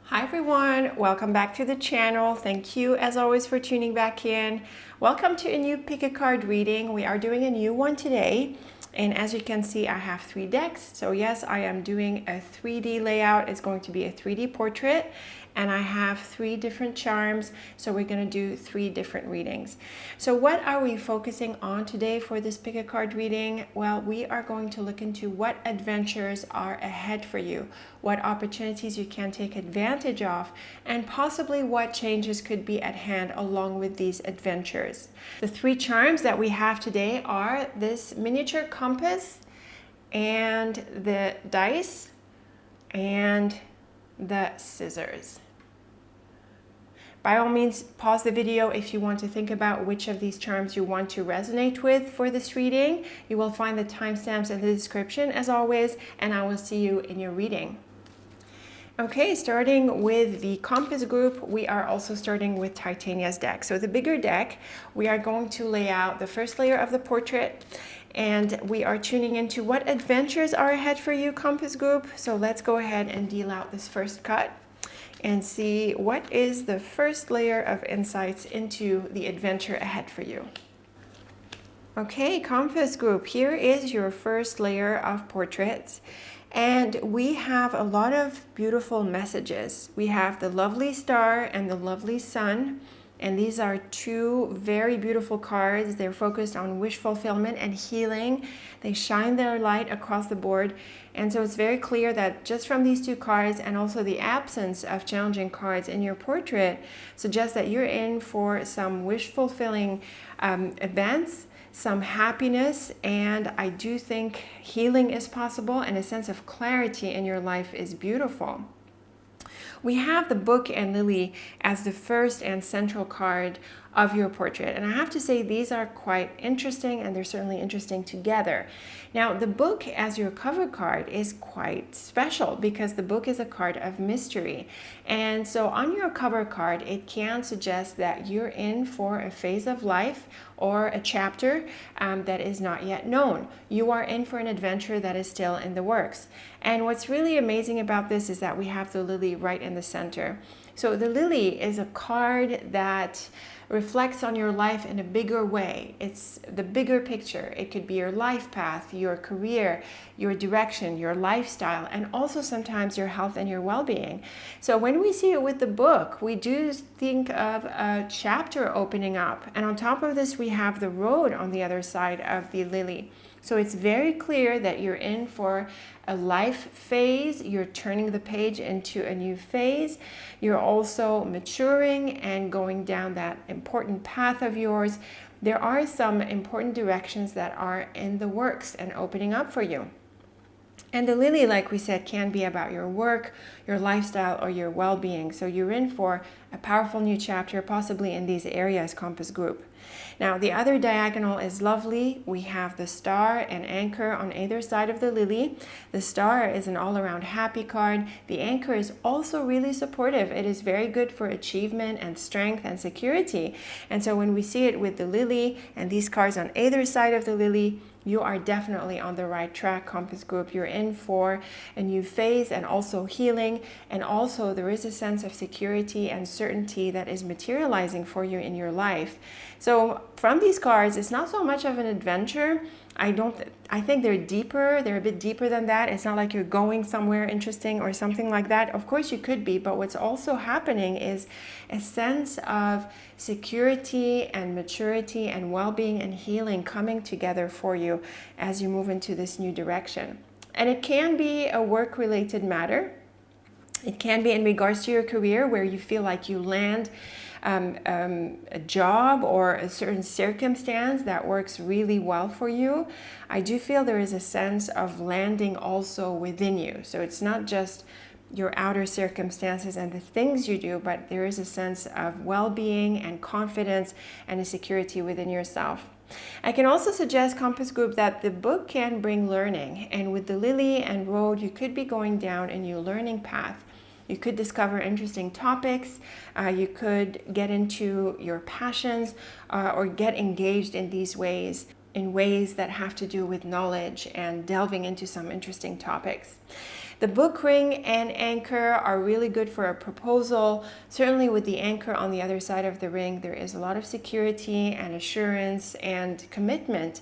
Hi everyone, welcome back to the channel. Thank you as always for tuning back in. Welcome to a new pick-a-card reading. We are doing a new one today. And as you can see, I have 3 decks. So yes, I am doing a 3D layout. It's going to be a 3D portrait. And I have 3 different charms. So we're going to do 3 different readings. So what are we focusing on today for this pick-a-card reading? Well, we are going to look into what adventures are ahead for you, what opportunities you can take advantage of, and possibly what changes could be at hand along with these adventures. The 3 charms that we have today are this miniature compass and the dice and the scissors. By all means, pause the video if you want to think about which of these charms you want to resonate with for this reading. You will find the timestamps in the description as always, and I will see you in your reading. Okay, starting with the compass group, we are also starting with Titania's deck. So the bigger deck, we are going to lay out the first layer of the portrait, and we are tuning into what adventures are ahead for you, compass group. So let's go ahead and deal out this first cut and see what is the first layer of insights into the adventure ahead for you. Okay, compass group, here is your first layer of portraits. And we have a lot of beautiful messages. We have the lovely star and the lovely sun. And these are 2 very beautiful cards. They're focused on wish fulfillment and healing. They shine their light across the board. And so it's very clear that just from these 2 cards and also the absence of challenging cards in your portrait suggests that you're in for some wish fulfilling events, some happiness, and I do think healing is possible and a sense of clarity in your life is beautiful. We have the book and lily as the first and central card of your portrait. And I have to say these are quite interesting, and they're certainly interesting together. Now, the book as your cover card is quite special because the book is a card of mystery. And so on your cover card, it can suggest that you're in for a phase of life or a chapter that is not yet known. You are in for an adventure that is still in the works. And what's really amazing about this is that we have the lily right in the center. So the lily is a card that reflects on your life in a bigger way. It's the bigger picture. It could be your life path, your career, your direction, your lifestyle, and also sometimes your health and your well-being. So when we see it with the book, we do think of a chapter opening up. And on top of this, we have the road on the other side of the lily. So it's very clear that you're in for a life phase. You're turning the page into a new phase. You're also maturing and going down that important path of yours. There are some important directions that are in the works and opening up for you. And the lily, like we said, can be about your work, your lifestyle, or your well-being. So you're in for a powerful new chapter, possibly in these areas, compass group. Now, the other diagonal is lovely. We have the star and anchor on either side of the lily. The star is an all-around happy card. The anchor is also really supportive. It is very good for achievement and strength and security. And so when we see it with the lily and these cards on either side of the lily, you are definitely on the right track, compass group. You're in for a new phase and also healing. And also there is a sense of security and certainty that is materializing for you in your life. So from these cards, it's not so much of an adventure. I think they're deeper. They're a bit deeper than that. It's not like you're going somewhere interesting or something like that. Of course you could be, but what's also happening is a sense of security and maturity and well-being and healing coming together for you as you move into this new direction. And it can be a work-related matter. It can be in regards to your career where you feel like you land a job or a certain circumstance that works really well for you. I do feel there is a sense of landing also within you. So it's not just your outer circumstances and the things you do, but there is a sense of well-being and confidence and a security within yourself. I can also suggest, compass group, that the book can bring learning, and with the lily and road, you could be going down a new learning path. You could discover interesting topics. You could get into your passions or get engaged in these ways in ways that have to do with knowledge and delving into some interesting topics. The book ring and anchor are really good for a proposal. Certainly with the anchor on the other side of the ring, there is a lot of security and assurance and commitment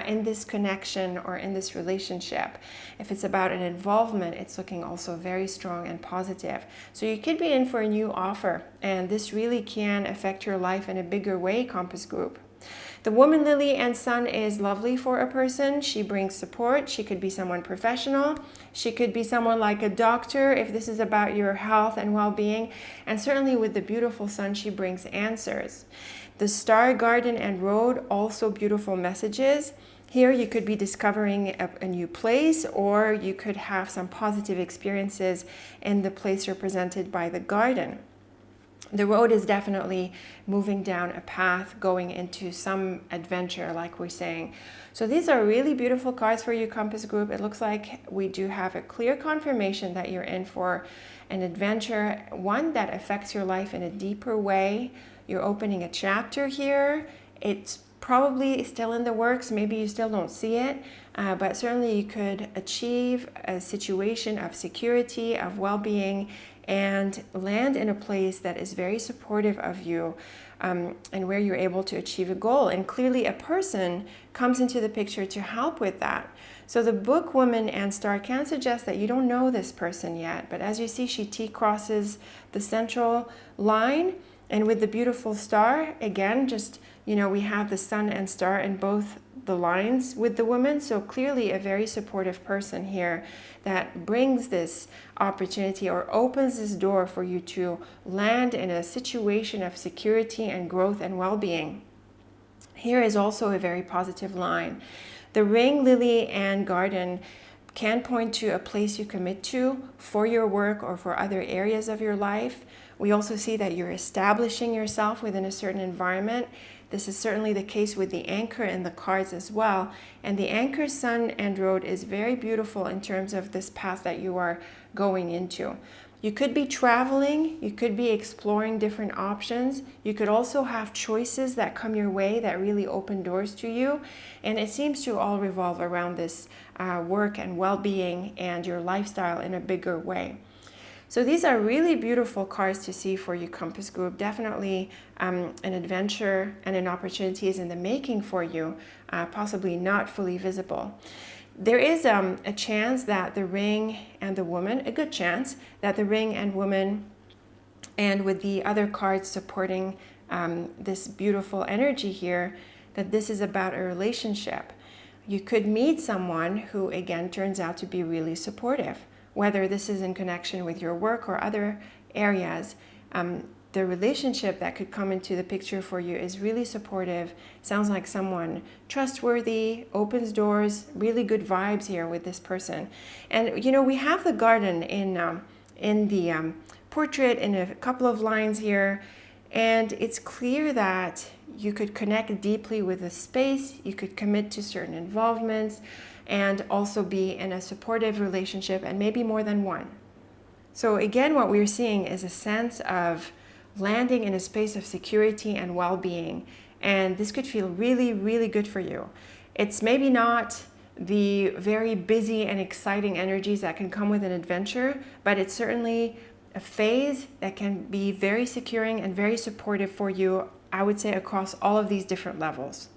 in this connection or in this relationship. If it's about an involvement, it's looking also very strong and positive. So you could be in for a new offer, and this really can affect your life in a bigger way, Compass Group. The woman lily and sun is lovely for a person. She brings support. She could be someone professional. She could be someone like a doctor if this is about your health and well-being. And certainly with the beautiful sun, she brings answers. The star, garden, and road, also beautiful messages. Here you could be discovering a new place, or you could have some positive experiences in the place represented by the garden. The road is definitely moving down a path, going into some adventure, like we're saying. So these are really beautiful cards for you, Compass Group. It looks like we do have a clear confirmation that you're in for an adventure, one that affects your life in a deeper way. You're opening a chapter here. It's probably still in the works. Maybe you still don't see it, but certainly you could achieve a situation of security, of well-being, and land in a place that is very supportive of you, and where you're able to achieve a goal. And clearly a person comes into the picture to help with that. So the book, woman, and star can suggest that you don't know this person yet, but as you see, she T-crosses the central line. And with the beautiful star, again, just, we have the sun and star in both the lines with the woman. So clearly a very supportive person here that brings this opportunity or opens this door for you to land in a situation of security and growth and well-being. Here is also a very positive line. The ring, lily, and garden can point to a place you commit to for your work or for other areas of your life. We also see that you're establishing yourself within a certain environment. This is certainly the case with the anchor and the cards as well. And the anchor, sun, and road is very beautiful in terms of this path that you are going into. You could be traveling, you could be exploring different options. You could also have choices that come your way that really open doors to you. And it seems to all revolve around this work and well-being and your lifestyle in a bigger way. So these are really beautiful cards to see for you, Compass Group. Definitely an adventure and an opportunity is in the making for you, possibly not fully visible. There is a chance that the ring and the woman, a good chance that the ring and woman, and with the other cards supporting this beautiful energy here, that this is about a relationship. You could meet someone who, again, turns out to be really supportive. Whether this is in connection with your work or other areas, the relationship that could come into the picture for you is really supportive. Sounds like someone trustworthy, opens doors, really good vibes here with this person. And we have the garden in the portrait in a couple of lines here, and it's clear that you could connect deeply with the space, you could commit to certain involvements, and also be in a supportive relationship, and maybe more than one. So again, what we're seeing is a sense of landing in a space of security and well-being, and this could feel really, really good for you. It's maybe not the very busy and exciting energies that can come with an adventure, but it's certainly a phase that can be very securing and very supportive for you, I would say, across all of these different levels.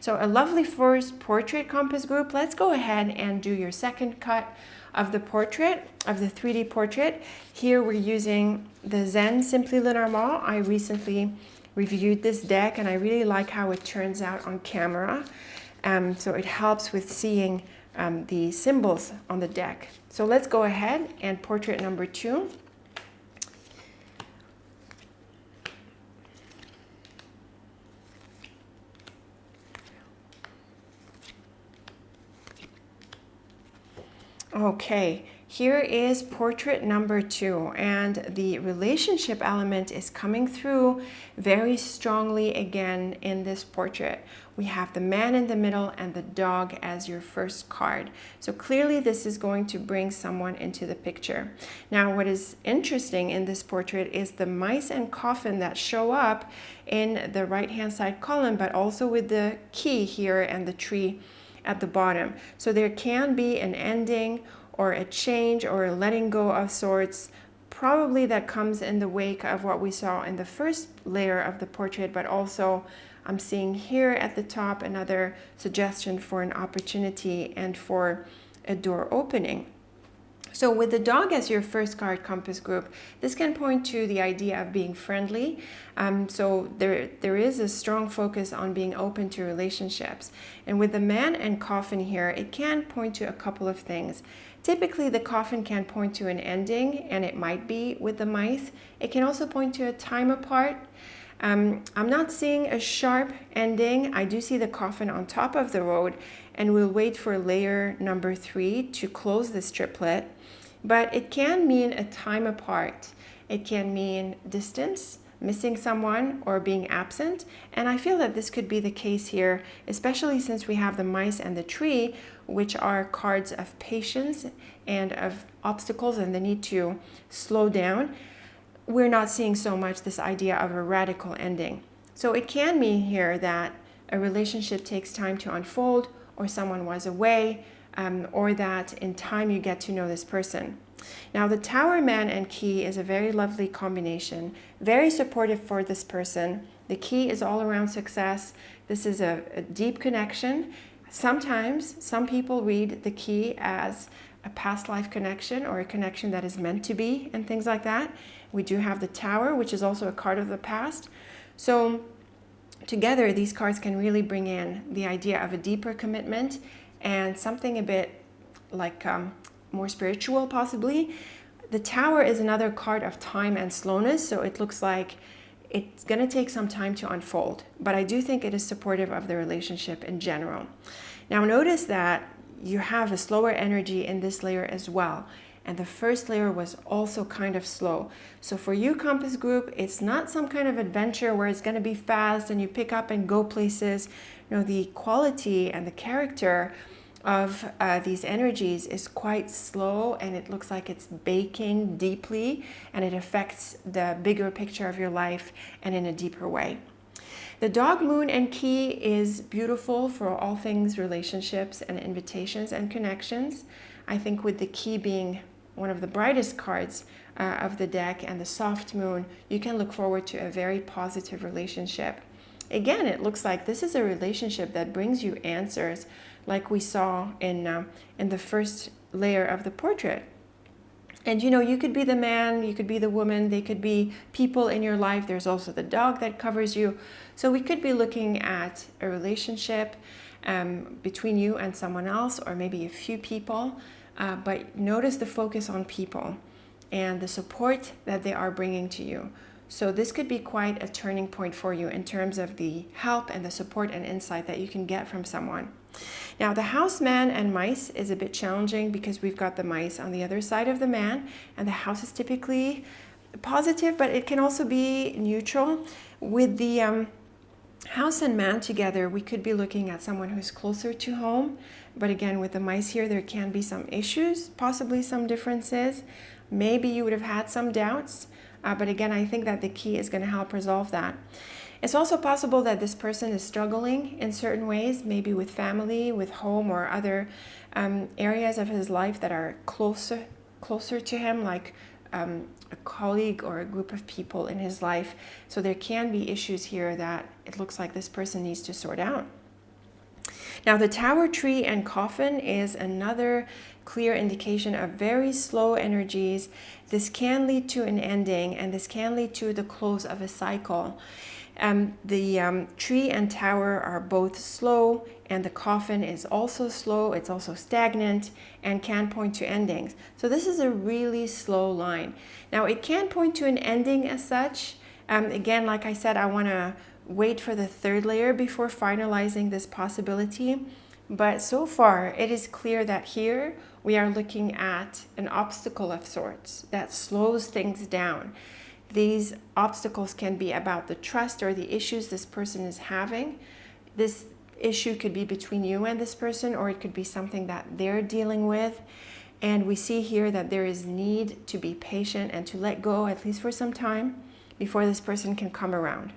So a lovely first portrait, Compass Group. Let's go ahead and do your second cut of the portrait, of the 3D portrait. Here we're using the Zen Simply Lenormand. I recently reviewed this deck and I really like how it turns out on camera. So it helps with seeing the symbols on the deck. So let's go ahead and portrait number 2. Okay, Here is portrait number 2, and the relationship element is coming through very strongly again in this portrait. We have the man in the middle and the dog as your first card. So clearly this is going to bring someone into the picture. Now what is interesting in this portrait is the mice and coffin that show up in the right hand side column, but also with the key here and the tree at the bottom. So there can be an ending or a change or a letting go of sorts, probably that comes in the wake of what we saw in the first layer of the portrait, but also I'm seeing here at the top another suggestion for an opportunity and for a door opening. So with the dog as your first card, compass group, this can point to the idea of being friendly. So there is a strong focus on being open to relationships. And with the man and coffin here, it can point to a couple of things. Typically, the coffin can point to an ending, and it might be with the mice. It can also point to a time apart. I'm not seeing a sharp ending. I do see the coffin on top of the road, and we'll wait for layer number 3 to close this triplet. But it can mean a time apart. It can mean distance, missing someone, or being absent. And I feel that this could be the case here, especially since we have the mice and the tree, which are cards of patience and of obstacles and the need to slow down. We're not seeing so much this idea of a radical ending. So it can mean here that a relationship takes time to unfold, or someone was away, or that in time you get to know this person. Now the Tower, Man, and Key is a very lovely combination, very supportive for this person. The key is all around success. This is a deep connection. Sometimes some people read the key as a past life connection or a connection that is meant to be and things like that. We do have the Tower, which is also a card of the past. So together these cards can really bring in the idea of a deeper commitment and something a bit like more spiritual possibly. The Tower is another card of time and slowness, so it looks like it's going to take some time to unfold, but I do think it is supportive of the relationship in general. Now notice that you have a slower energy in this layer as well, and the first layer was also kind of slow. So for you, compass group, it's not some kind of adventure where it's going to be fast and you pick up and go places. No, the quality and the character of these energies is quite slow, and it looks like it's baking deeply, and it affects the bigger picture of your life and in a deeper way. The Dog, Moon, and Key is beautiful for all things relationships and invitations and connections. I think with the Key being one of the brightest cards of the deck and the soft moon, you can look forward to a very positive relationship. Again, it looks like this is a relationship that brings you answers, like we saw in the first layer of the portrait. And you know, you could be the man, you could be the woman, they could be people in your life. There's also the dog that covers you. So we could be looking at a relationship between you and someone else, or maybe a few people. But notice the focus on people and the support that they are bringing to you. So this could be quite a turning point for you in terms of the help and the support and insight that you can get from someone. Now the house, man, and mice is a bit challenging because we've got the mice on the other side of the man, and the house is typically positive, but it can also be neutral. With the house and man together, we could be looking at someone who's closer to home. But again, with the mice here, there can be some issues, possibly some differences. Maybe you would have had some doubts. But again, I think that the key is going to help resolve that. It's also possible that this person is struggling in certain ways, maybe with family, with home, or other areas of his life that are closer to him, like a colleague or a group of people in his life. So there can be issues here that it looks like this person needs to sort out. Now the Tower, Tree, and Coffin is another clear indication of very slow energies. This can lead to an ending, and this can lead to the close of a cycle. The Tree and Tower are both slow, and the Coffin is also slow. It's also stagnant and can point to endings. So this is a really slow line. Now it can point to an ending as such. Again, like I said, I want to wait for the third layer before finalizing this possibility. But so far, it is clear that here we are looking at an obstacle of sorts that slows things down. These obstacles can be about the trust or the issues this person is having. This issue could be between you and this person, or it could be something that they're dealing with. And we see here that there is need to be patient and to let go, at least for some time, before this person can come around.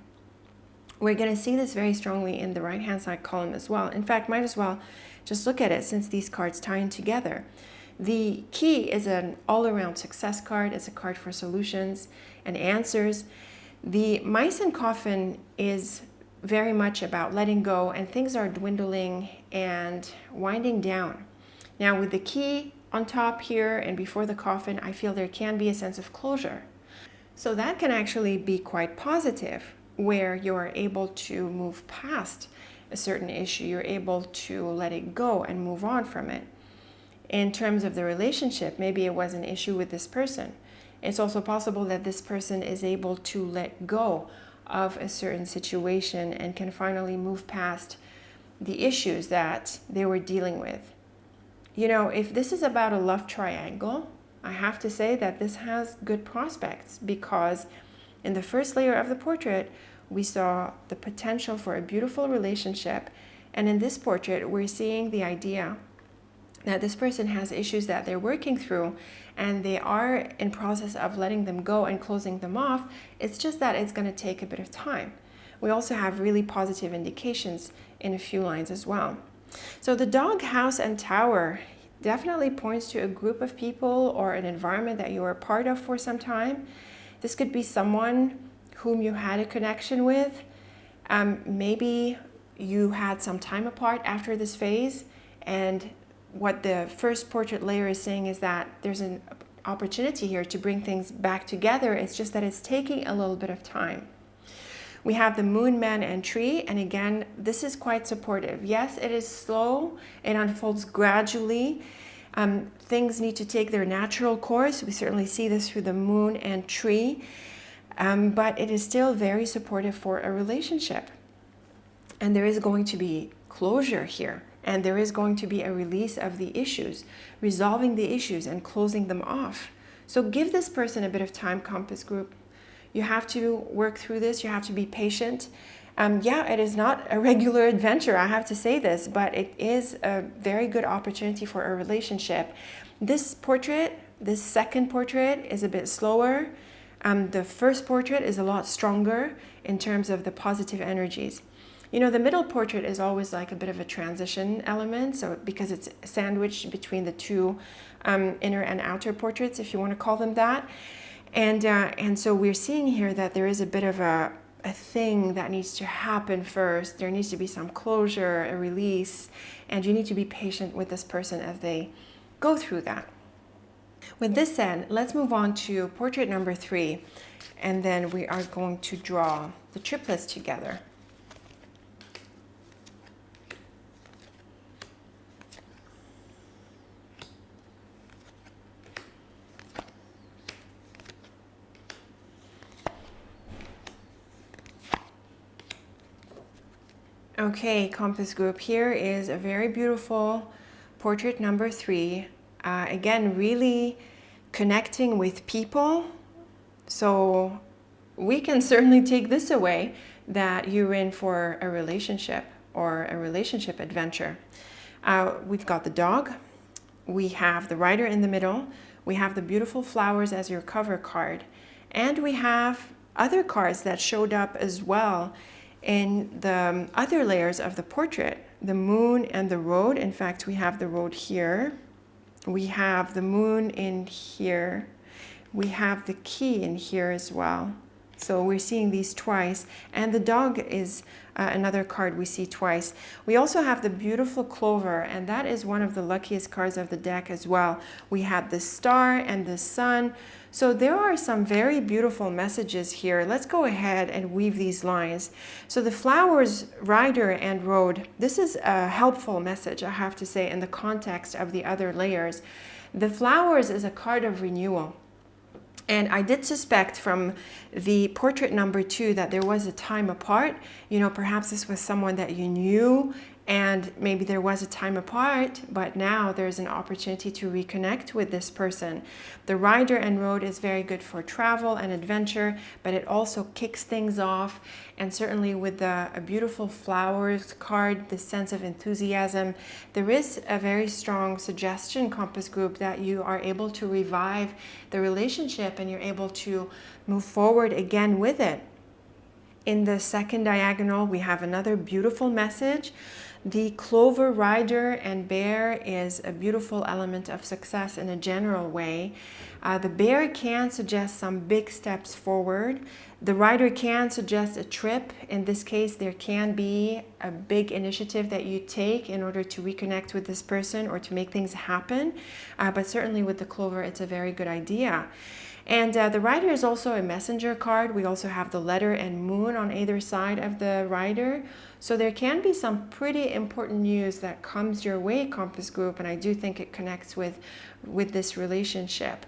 We're going to see this very strongly in the right-hand side column as well. In fact, might as well just look at it since these cards tie in together. The key is an all-around success card. It's a card for solutions and answers. The mice and coffin is very much about letting go, and things are dwindling and winding down. Now, with the key on top here and before the coffin, I feel there can be a sense of closure. So that can actually be quite positive, where you're able to move past a certain issue. You're able to let it go and move on from it. In terms of the relationship, maybe it was an issue with this person. It's also possible that this person is able to let go of a certain situation and can finally move past the issues that they were dealing with. You know, if this is about a love triangle, I have to say that this has good prospects, because in the first layer of the portrait, we saw the potential for a beautiful relationship. And in this portrait, we're seeing the idea that this person has issues that they're working through, and they are in process of letting them go and closing them off. It's just that it's going to take a bit of time. We also have really positive indications in a few lines as well. So the dog, house, and tower definitely points to a group of people or an environment that you were a part of for some time. This could be someone whom you had a connection with. Maybe you had some time apart after this phase, and what the first portrait layer is saying is that there's an opportunity here to bring things back together. It's just that it's taking a little bit of time. We have the moon, man, and tree, and again, this is quite supportive. Yes, it is slow, it unfolds gradually. Things need to take their natural course. We certainly see this through the moon and tree, but it is still very supportive for a relationship. And there is going to be closure here. And there is going to be a release of the issues, resolving the issues and closing them off. So give this person a bit of time, Compass Group. You have to work through this. You have to be patient. Yeah, it is not a regular adventure, I have to say this, but it is a very good opportunity for a relationship. This portrait, this second portrait, is a bit slower. The first portrait is a lot stronger in terms of the positive energies. You know, the middle portrait is always like a bit of a transition element, so because it's sandwiched between the two inner and outer portraits, if you want to call them that. And so we're seeing here that there is a bit of a thing that needs to happen first. There needs to be some closure, a release, and you need to be patient with this person as they go through that. With this said, let's move on to portrait number 3, and then we are going to draw the triplets together. Okay, Compass Group, here is a very beautiful portrait number 3. Again, really connecting with people. So we can certainly take this away, that you're in for a relationship or a relationship adventure. We've got the dog. We have the rider in the middle. We have the beautiful flowers as your cover card. And we have other cards that showed up as well in the other layers of the portrait, the moon and the road. In fact, we have the road here. We have the moon in here. We have the key in here as well. So we're seeing these twice. And the dog is another card we see twice. We also have the beautiful clover, and that is one of the luckiest cards of the deck as well. We have the star and the sun. So there are some very beautiful messages here. Let's go ahead and weave these lines. So the flowers, rider, and road, this is a helpful message, I have to say, in the context of the other layers. The flowers is a card of renewal. And I did suspect from the portrait number 2 that there was a time apart. You know, perhaps this was someone that you knew and maybe there was a time apart, but now there's an opportunity to reconnect with this person. The Rider and Road is very good for travel and adventure, but it also kicks things off. And certainly with a beautiful flowers card, the sense of enthusiasm, there is a very strong suggestion, Compass Group, that you are able to revive the relationship and you're able to move forward again with it. In the second diagonal, we have another beautiful message. The Clover, Rider, and Bear is a beautiful element of success in a general way. The Bear can suggest some big steps forward. The Rider can suggest a trip. In this case, there can be a big initiative that you take in order to reconnect with this person or to make things happen. But certainly with the Clover, it's a very good idea. And the Rider is also a messenger card. We also have the Letter and Moon on either side of the Rider. So there can be some pretty important news that comes your way, Compass Group, and I do think it connects with this relationship.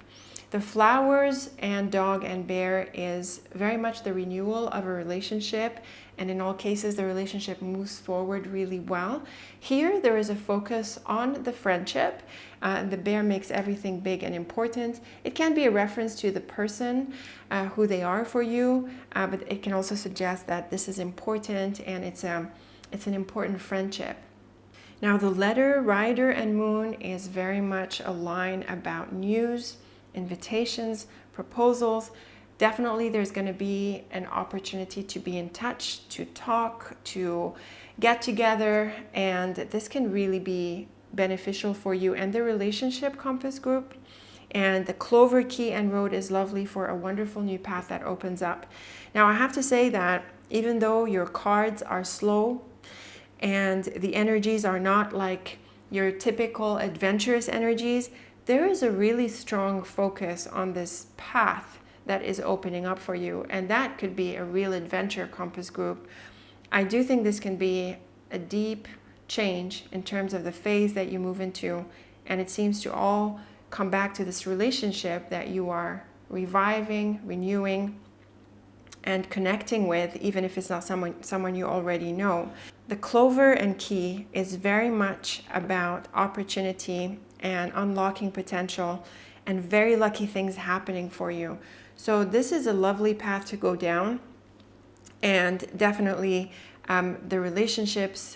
The Flowers and Dog and Bear is very much the renewal of a relationship, and in all cases the relationship moves forward really well. Here there is a focus on the friendship. The Bear makes everything big and important. It can be a reference to the person, who they are for you, but it can also suggest that this is important and it's an important friendship. Now the Letter, Rider, and Moon is very much a line about news, invitations, proposals. Definitely there's going to be an opportunity to be in touch, to talk, to get together, and this can really be beneficial for you and the relationship, Compass Group. And the Clover, Key, and Road is lovely for a wonderful new path that opens up. Now I have to say that even though your cards are slow and the energies are not like your typical adventurous energies, there is a really strong focus on this path that is opening up for you, and that could be a real adventure, Compass Group. I do think this can be a deep change in terms of the phase that you move into, and it seems to all come back to this relationship that you are reviving, renewing, and connecting with, even if it's not someone you already know. The Clover and Key is very much about opportunity and unlocking potential and very lucky things happening for you. So this is a lovely path to go down, and definitely the relationship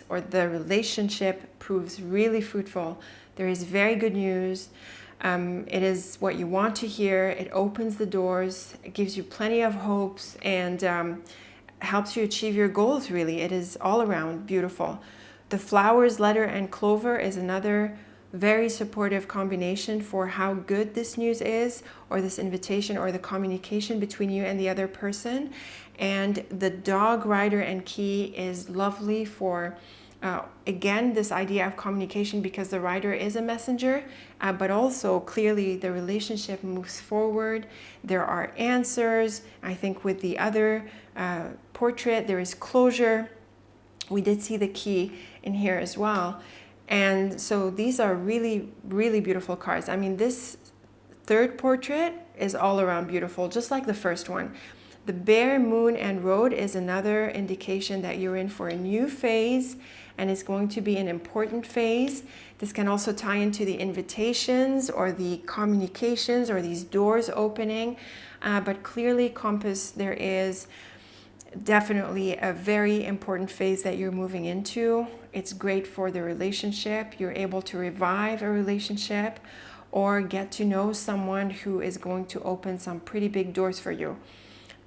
proves really fruitful. There is very good news. It is what you want to hear. It opens the doors. It gives you plenty of hopes and helps you achieve your goals, really. It is all around beautiful. The Flowers, Letter, and Clover is another very supportive combination for how good this news is, or this invitation, or the communication between you and the other person. And the Dog, Rider, and Key is lovely for again, this idea of communication, because the Rider is a messenger, but also clearly the relationship moves forward. There are answers. I think with the other portrait, there is closure. We did see the Key in here as well. And so these are really, really beautiful cards. I mean, this third portrait is all around beautiful, just like the first one. The Bear, Moon, and Road is another indication that you're in for a new phase, and it's going to be an important phase. This can also tie into the invitations or the communications or these doors opening. But clearly, Compass, there is definitely a very important phase that you're moving into. It's great for the relationship. You're able to revive a relationship or get to know someone who is going to open some pretty big doors for you.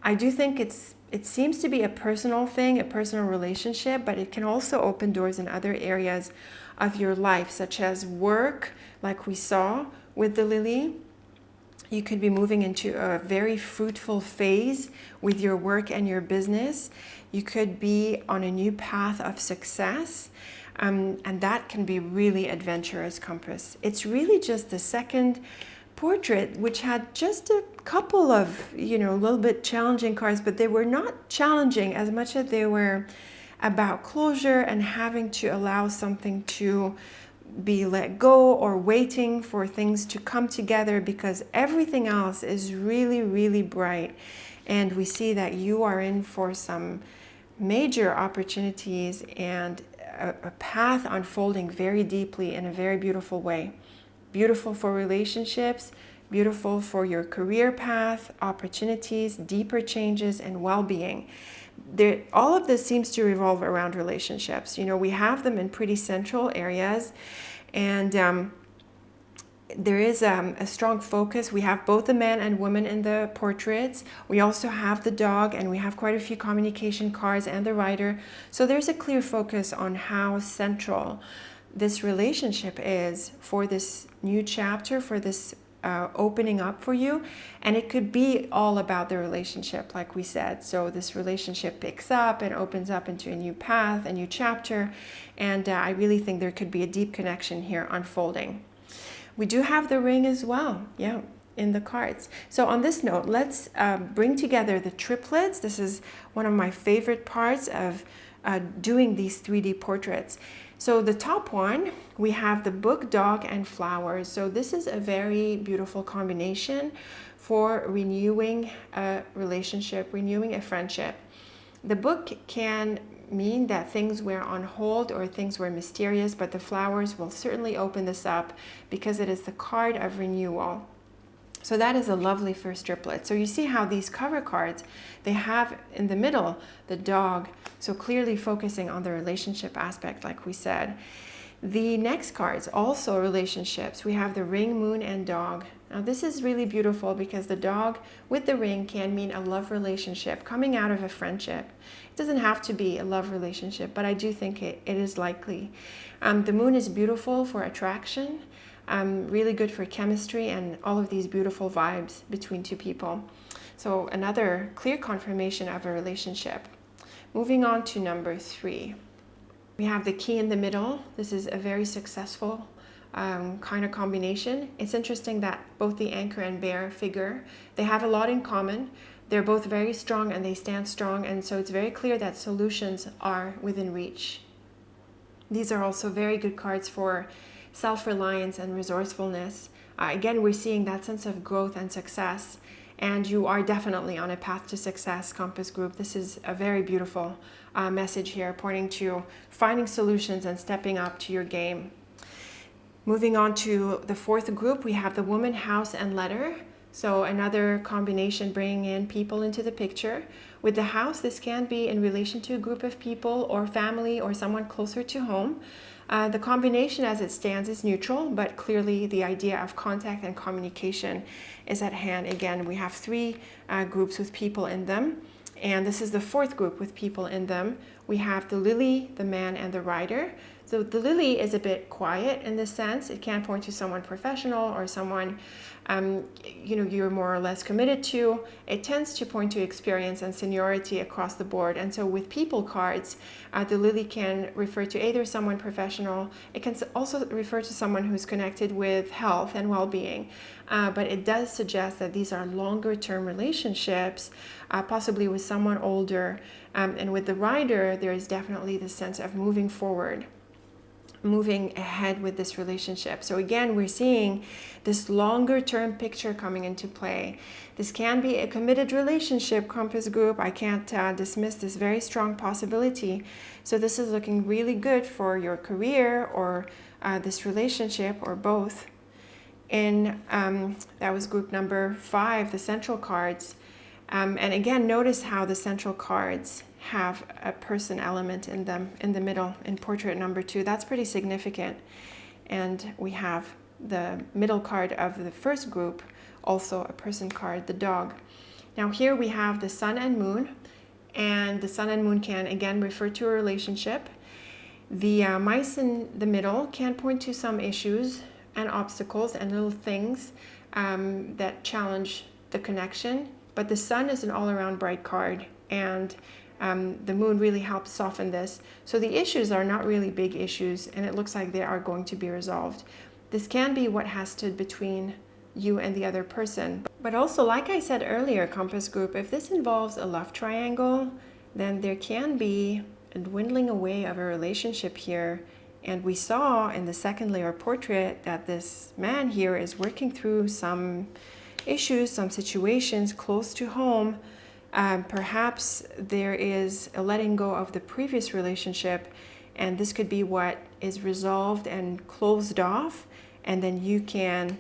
I do think it seems to be a personal thing, a personal relationship, but it can also open doors in other areas of your life, such as work, like we saw with the Lily. You could be moving into a very fruitful phase with your work and your business. You could be on a new path of success, and that can be really adventurous, Compass. It's really just the second portrait, which had just a couple of, a little bit challenging cards, but they were not challenging as much as they were about closure and having to allow something to be let go or waiting for things to come together, because everything else is really, really bright. And we see that you are in for some major opportunities and a path unfolding very deeply in a very beautiful way. Beautiful for relationships, beautiful for your career path, opportunities, deeper changes, and well-being. All of this seems to revolve around relationships. You know, we have them in pretty central areas, and there is a strong focus. We have both the man and woman in the portraits. We also have the dog, and we have quite a few communication cards and the rider. So there's a clear focus on how central this relationship is for this new chapter, for this opening up for you. And it could be all about the relationship, like we said. So this relationship picks up and opens up into a new path, a new chapter. And I really think there could be a deep connection here unfolding. We do have the ring as well, yeah, in the cards. So on this note, let's bring together the triplets. This is one of my favorite parts of doing these 3D portraits. So the top one, we have the book, dog, and flowers. So this is a very beautiful combination for renewing a relationship, renewing a friendship. The book can mean that things were on hold or things were mysterious, but the flowers will certainly open this up because it is the card of renewal. So that is a lovely first triplet. So you see how these cover cards, they have in the middle the dog, so clearly focusing on the relationship aspect, like we said. The next cards, also relationships. We have the ring, moon, and dog. Now this is really beautiful because the dog with the ring can mean a love relationship coming out of a friendship. It doesn't have to be a love relationship, but I do think it is likely. The moon is beautiful for attraction, really good for chemistry and all of these beautiful vibes between two people. So another clear confirmation of a relationship. Moving on to number 3. We have the key in the middle. This is a very successful kind of combination. It's interesting that both the anchor and bear figure, they have a lot in common. They're both very strong and they stand strong, and so it's very clear that solutions are within reach. These are also very good cards for self-reliance and resourcefulness. Again, we're seeing that sense of growth and success, and you are definitely on a path to success, Compass Group. This is a very beautiful message here, pointing to finding solutions and stepping up to your game. Moving on to the 4th group, we have the woman, house, and letter. So another combination bringing in people into the picture. With the house, this can be in relation to a group of people or family or someone closer to home. The combination as it stands is neutral, but clearly the idea of contact and communication is at hand. Again, we have 3 groups with people in them, and this is the 4th group with people in them. We have the lily, the man, and the rider. So the lily is a bit quiet in this sense. It can point to someone professional or someone you're more or less committed to. It tends to point to experience and seniority across the board. And so with people cards, the lily can refer to either someone professional. It can also refer to someone who's connected with health and well-being. But it does suggest that these are longer-term relationships, possibly with someone older. And with the rider, there is definitely the sense of moving forward, moving ahead with this relationship. So again, we're seeing this longer term picture coming into play. This can be a committed relationship, Compass Group. I can't dismiss this very strong possibility. So this is looking really good for your career or this relationship or both. And that was group number 5, the central cards. And again, notice how the central cards have a person element in them in the middle in portrait number 2. That's pretty significant. And we have the middle card of the first group, also a person card, the dog. Now here we have the sun and moon, and the sun and moon can again refer to a relationship. The mice in the middle can point to some issues and obstacles and little things that challenge the connection, but the sun is an all-around bright card, and the moon really helps soften this. So the issues are not really big issues, and it looks like they are going to be resolved. This can be what has stood between you and the other person. But also, like I said earlier, Compass Group, if this involves a love triangle, then there can be a dwindling away of a relationship here. And we saw in the second layer portrait that this man here is working through some issues, some situations close to home. Perhaps there is a letting go of the previous relationship, And this could be what is resolved and closed off, and then you can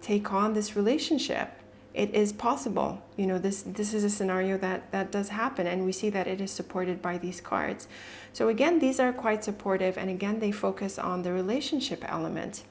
take on this relationship. It is possible. You know, this is a scenario that does happen, and we see that it is supported by these cards. So again, these are quite supportive, and again, they focus on the relationship element.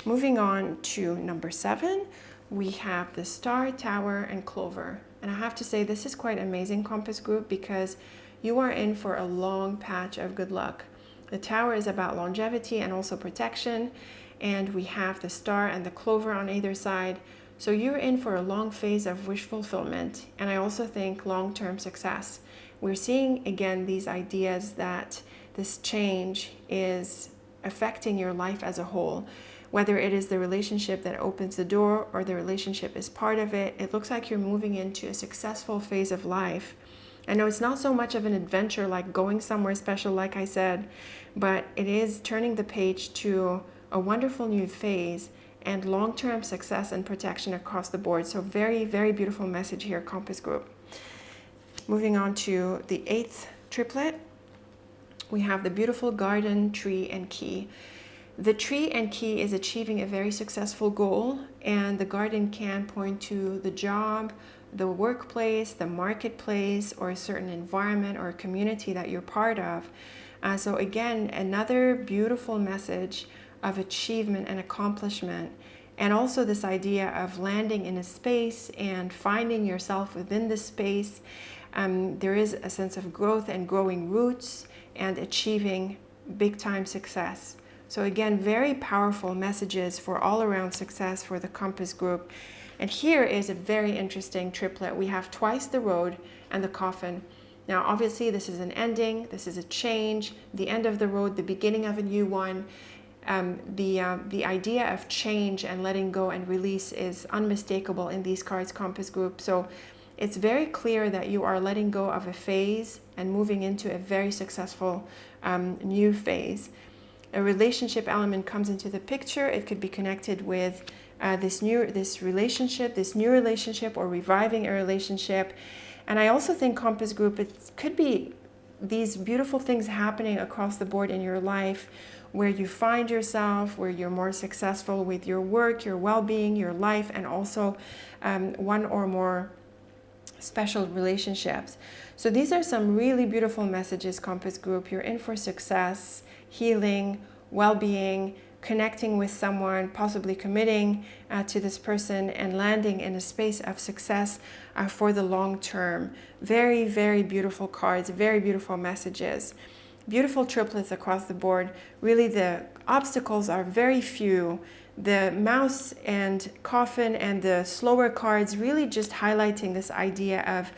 Moving on to number 7, we have the Star, Tower, and Clover. And I have to say, this is quite amazing, Compass Group, because you are in for a long patch of good luck. The Tower is about longevity and also protection, and we have the Star and the Clover on either side. So you're in for a long phase of wish fulfillment, and I also think long-term success. We're seeing again these ideas that this change is affecting your life as a whole. Whether it is the relationship that opens the door or the relationship is part of it, it looks like you're moving into a successful phase of life. I know it's not so much of an adventure like going somewhere special, like I said, but it is turning the page to a wonderful new phase and long-term success and protection across the board. So very, very beautiful message here, Compass Group. Moving on to the 8th triplet, we have the beautiful Garden, Tree, and Key. The Tree and Key is achieving a very successful goal, and the Garden can point to the job, the workplace, the marketplace, or a certain environment or a community that you're part of. So again, another beautiful message of achievement and accomplishment, and also this idea of landing in a space and finding yourself within the space. There is a sense of growth and growing roots and achieving big time success. So again, very powerful messages for all around success for the Compass Group. And here is a very interesting triplet. We have twice the Road and the Coffin. Now, obviously, this is an ending. This is a change, the end of the road, the beginning of a new one. The idea of change and letting go and release is unmistakable in these cards, Compass Group. So it's very clear that you are letting go of a phase and moving into a very successful new phase. A relationship element comes into the picture. It could be connected with this new relationship, or reviving a relationship. And I also think, Compass Group, it could be these beautiful things happening across the board in your life, where you find yourself, where you're more successful with your work, your well-being, your life, and also one or more special relationships. So these are some really beautiful messages, Compass Group. You're in for success, healing, well-being, connecting with someone, possibly committing to this person, and landing in a space of success for the long term. Very, very beautiful cards, very beautiful messages. Beautiful triplets across the board. Really, the obstacles are very few. The Mouse and Coffin and the slower cards really just highlighting this idea of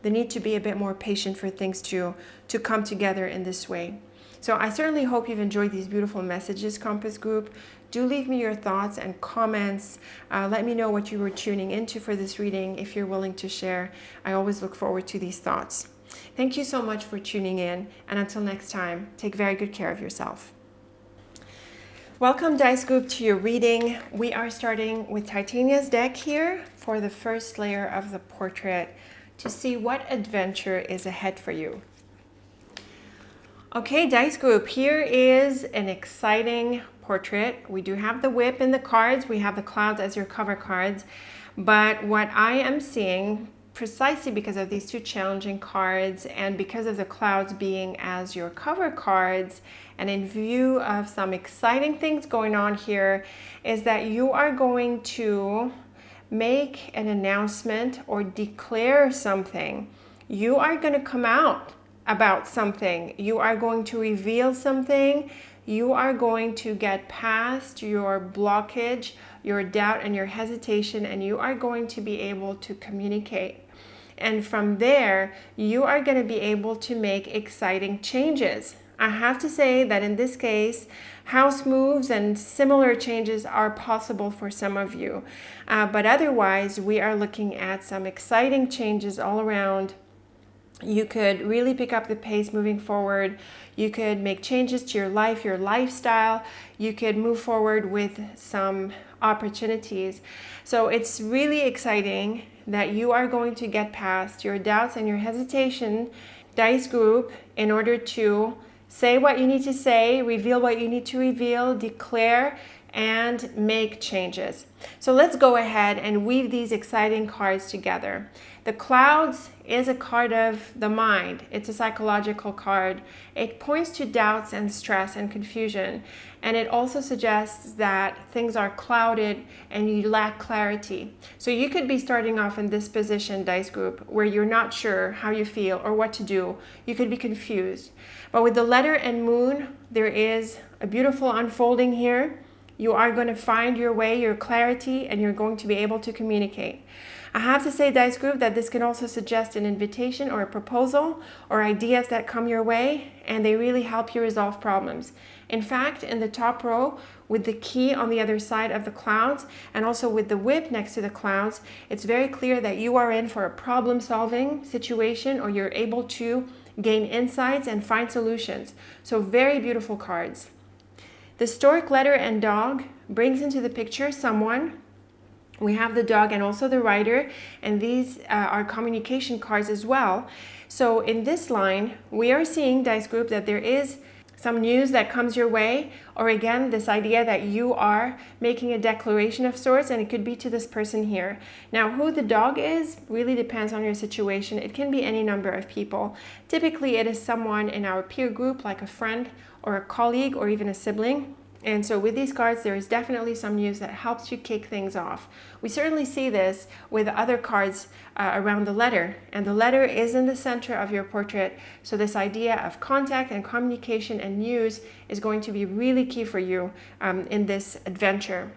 the need to be a bit more patient for things to come together in this way. So I certainly hope you've enjoyed these beautiful messages, Compass Group. Do leave me your thoughts and comments. Let me know what you were tuning into for this reading if you're willing to share. I always look forward to these thoughts. Thank you so much for tuning in, and until next time, take very good care of yourself. Welcome, Dice Group, to your reading. We are starting with Titania's deck here for the first layer of the portrait to see what adventure is ahead for you. Okay, Dice Group, here is an exciting portrait. We do have the whip in the cards. We have the clouds as your cover cards. But what I am seeing, precisely because of these two challenging cards and because of the clouds being as your cover cards, and in view of some exciting things going on here, is that you are going to make an announcement or declare something. You are going to come out about something. You are going to reveal something. You are going to get past your blockage, your doubt, and your hesitation, and you are going to be able to communicate. And from there, you are going to be able to make exciting changes. I have to say that in this case, house moves and similar changes are possible for some of you. But otherwise, we are looking at some exciting changes all around. You could really pick up the pace moving forward. You could make changes to your life, your lifestyle. You could move forward with some opportunities. So it's really exciting that you are going to get past your doubts and your hesitation, Dice Group, in order to Say what you need to say, reveal what you need to reveal, declare, and make changes. So let's go ahead and weave these exciting cards together. The clouds is a card of the mind. It's a psychological card. It points to doubts and stress and confusion. And it also suggests that things are clouded and you lack clarity. So you could be starting off in this position, dice group, where you're not sure how you feel or what to do. You could be confused. But with the letter and moon, there is a beautiful unfolding here. You are going to find your way, your clarity, and you're going to be able to communicate. I have to say, dice group, that this can also suggest an invitation or a proposal or ideas that come your way, and they really help you resolve problems. In fact, in the top row, with the key on the other side of the clouds, and also with the whip next to the clouds, it's very clear that you are in for a problem-solving situation, or you're able to gain insights and find solutions. So very beautiful cards. The stork, letter, and dog brings into the picture someone. We have the dog and also the rider, and these are communication cards as well. So in this line, we are seeing, dice group, that there is some news that comes your way, or again, this idea that you are making a declaration of sorts, and it could be to this person here. Now, who the dog is really depends on your situation. It can be any number of people. Typically, it is someone in our peer group, like a friend or a colleague or even a sibling. And so with these cards, there is definitely some news that helps you kick things off. We certainly see this with other cards around the letter, and the letter is in the center of your portrait. So this idea of contact and communication and news is going to be really key for you in this adventure.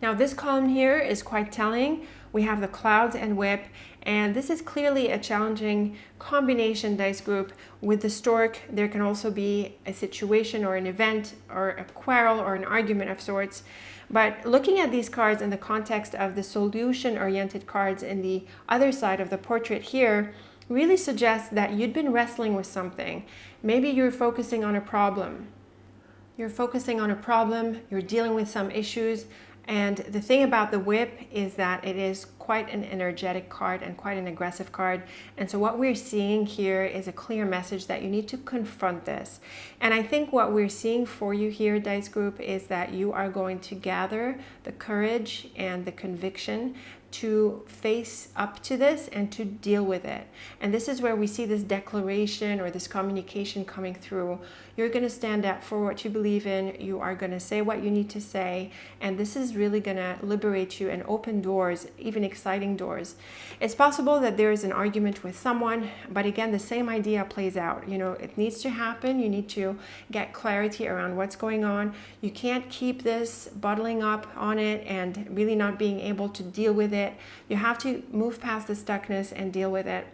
Now this column here is quite telling. We have the clouds and whip, and this is clearly a challenging combination, dice group. With the stork, there can also be a situation or an event or a quarrel or an argument of sorts. But looking at these cards in the context of the solution-oriented cards in the other side of the portrait here really suggests that you'd been wrestling with something. Maybe you're focusing on a problem. You're dealing with some issues. And the thing about the whip is that it is quite an energetic card and quite an aggressive card. And so what we're seeing here is a clear message that you need to confront this. And I think what we're seeing for you here, dice group, is that you are going to gather the courage and the conviction to face up to this and to deal with it. And this is where we see this declaration or this communication coming through. You're going to stand up for what you believe in. You are going to say what you need to say. And this is really going to liberate you and open doors, even exciting doors. It's possible that there is an argument with someone, but again, the same idea plays out. You know, it needs to happen. You need to get clarity around what's going on. You can't keep this bottling up on it and really not being able to deal with it. You have to move past the stuckness and deal with it.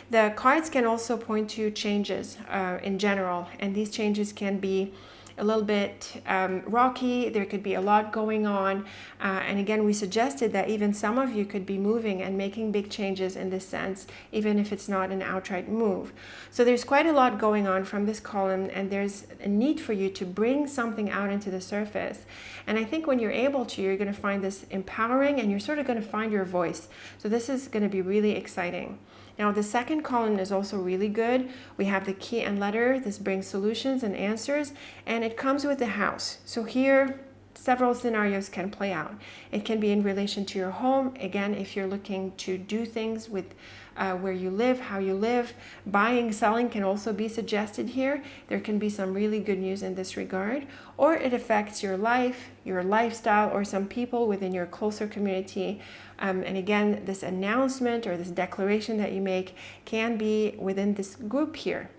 The cards can also point to changes in general, and these changes can be a little bit rocky. There could be a lot going on. And again, we suggested that even some of you could be moving and making big changes in this sense, even if it's not an outright move. So there's quite a lot going on from this column, and there's a need for you to bring something out into the surface. And I think when you're able to, you're going to find this empowering, and you're sort of going to find your voice. So this is going to be really exciting. Now the second column is also really good. We have the key and letter. This brings solutions and answers, and it comes with the house. So here, several scenarios can play out. It can be in relation to your home. Again, if you're looking to do things with where you live, how you live, buying, selling can also be suggested here. There can be some really good news in this regard. Or it affects your life, your lifestyle, or some people within your closer community. And again, this announcement or this declaration that you make can be within this group here.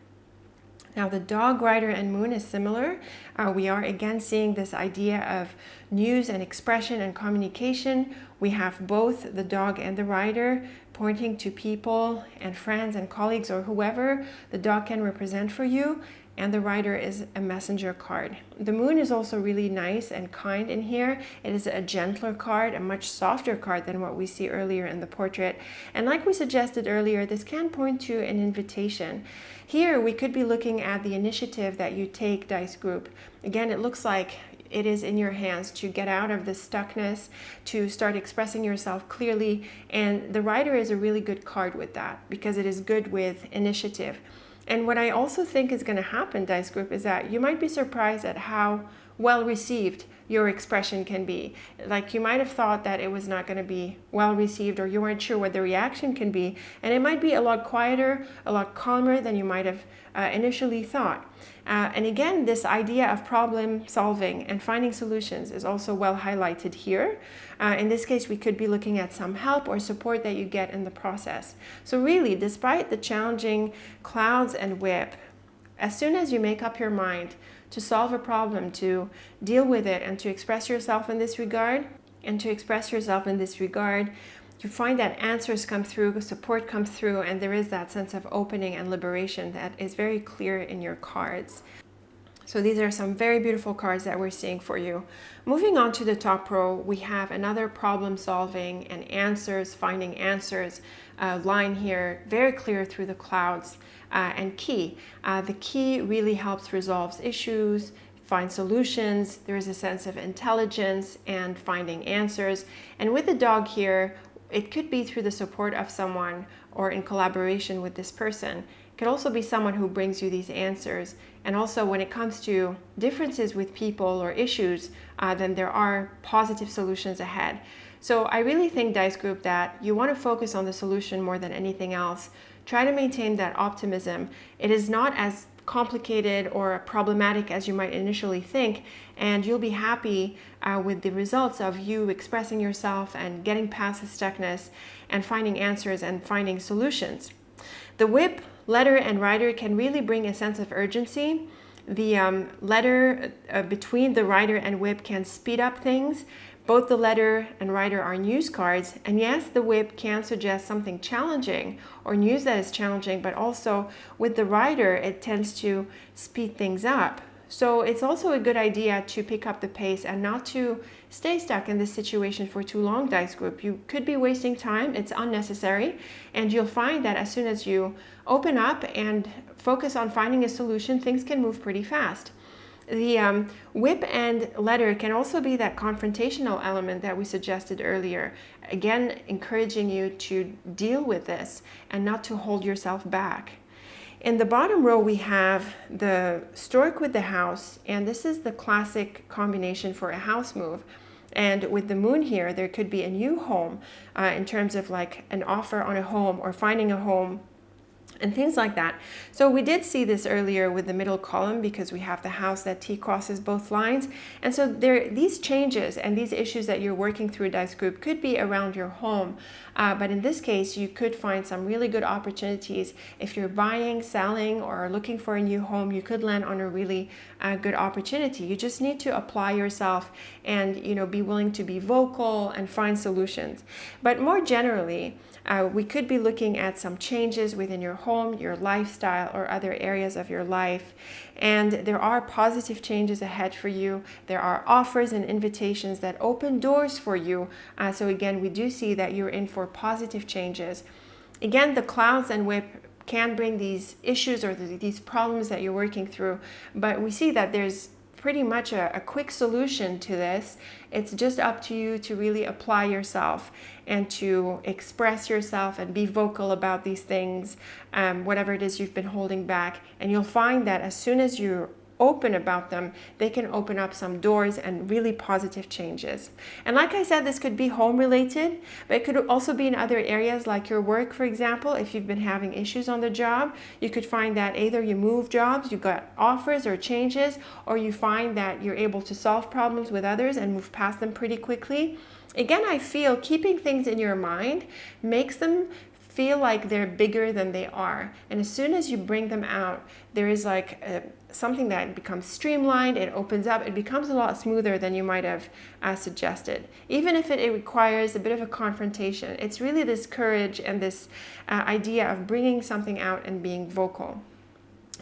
Now the dog, rider, and moon is similar. We are again seeing this idea of news and expression and communication. We have both the dog and the rider pointing to people and friends and colleagues or whoever the dog can represent for you. And the rider is a messenger card. The moon is also really nice and kind in here. It is a gentler card, a much softer card than what we see earlier in the portrait. And like we suggested earlier, this can point to an invitation. Here we could be looking at the initiative that you take, dice group. Again, it looks like it is in your hands to get out of the stuckness, to start expressing yourself clearly. And the rider is a really good card with that because it is good with initiative. And what I also think is going to happen, Dice Group, is that you might be surprised at how well received your expression can be. Like you might have thought that it was not going to be well received, or you weren't sure what the reaction can be, and it might be a lot quieter, a lot calmer than you might have initially thought. And again, this idea of problem solving and finding solutions is also well highlighted here. In this case, we could be looking at some help or support that you get in the process. So really, despite the challenging clouds and whip, as soon as you make up your mind to solve a problem, to deal with it, and to express yourself in this regard, you find that answers come through, support comes through, and there is that sense of opening and liberation that is very clear in your cards. So these are some very beautiful cards that we're seeing for you. Moving on to the top row, we have another problem solving and answers, finding answers line here, very clear through the clouds, and key. The key really helps resolve issues, find solutions. There is a sense of intelligence and finding answers. And with the dog here, it could be through the support of someone or in collaboration with this person. It could also be someone who brings you these answers. And also when it comes to differences with people or issues, then there are positive solutions ahead. So I really think, Dice Group, that you want to focus on the solution more than anything else. Try to maintain that optimism. It is not as complicated or problematic as you might initially think, and you'll be happy with the results of you expressing yourself and getting past the stuckness and finding answers and finding solutions. The whip, letter, and rider can really bring a sense of urgency. The letter between the rider and whip can speed up things. Both the letter and rider are news cards, and yes, the whip can suggest something challenging or news that is challenging, but also with the rider, it tends to speed things up. So it's also a good idea to pick up the pace and not to stay stuck in this situation for too long, Dice Group. You could be wasting time, it's unnecessary, and you'll find that as soon as you open up and focus on finding a solution, things can move pretty fast. The whip and letter can also be that confrontational element that we suggested earlier. Again, encouraging you to deal with this and not to hold yourself back. In the bottom row, we have the stork with the house, and this is the classic combination for a house move. And with the moon here, there could be a new home in terms of like an offer on a home or finding a home and things like that. So we did see this earlier with the middle column because we have the house that T crosses both lines. And so these changes and these issues that you're working through, Dice Group, could be around your home. But in this case, you could find some really good opportunities. If you're buying, selling, or looking for a new home, you could land on a really good opportunity. You just need to apply yourself and be willing to be vocal and find solutions. But more generally, we could be looking at some changes within your home, your lifestyle, or other areas of your life. And there are positive changes ahead for you. There are offers and invitations that open doors for you. So again, we do see that you're in for positive changes. Again, the clouds and whip can bring these issues or these problems that you're working through. But we see that there's pretty much a quick solution to this. It's just up to you to really apply yourself and to express yourself and be vocal about these things, whatever it is you've been holding back. And you'll find that as soon as you're open about them, they can open up some doors and really positive changes. And like I said, this could be home related, but it could also be in other areas like your work, for example. If you've been having issues on the job, you could find that either you move jobs, you got offers or changes, or you find that you're able to solve problems with others and move past them pretty quickly. Again, I feel keeping things in your mind makes them feel like they're bigger than they are. And as soon as you bring them out, there is like something that becomes streamlined, it opens up, it becomes a lot smoother than you might have suggested. Even if it requires a bit of a confrontation, it's really this courage and this idea of bringing something out and being vocal.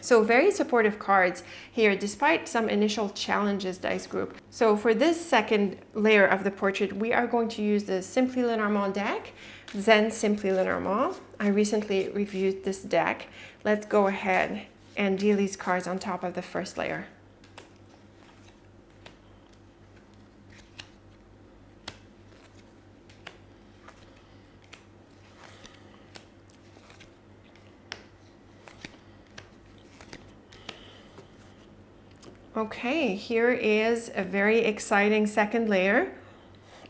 So very supportive cards here, despite some initial challenges, Dice Group. So for this second layer of the portrait, we are going to use the Simply Lenormand deck, Zen Simply Lenormand. I recently reviewed this deck. Let's go ahead and deal these cards on top of the first layer. Okay, here is a very exciting second layer.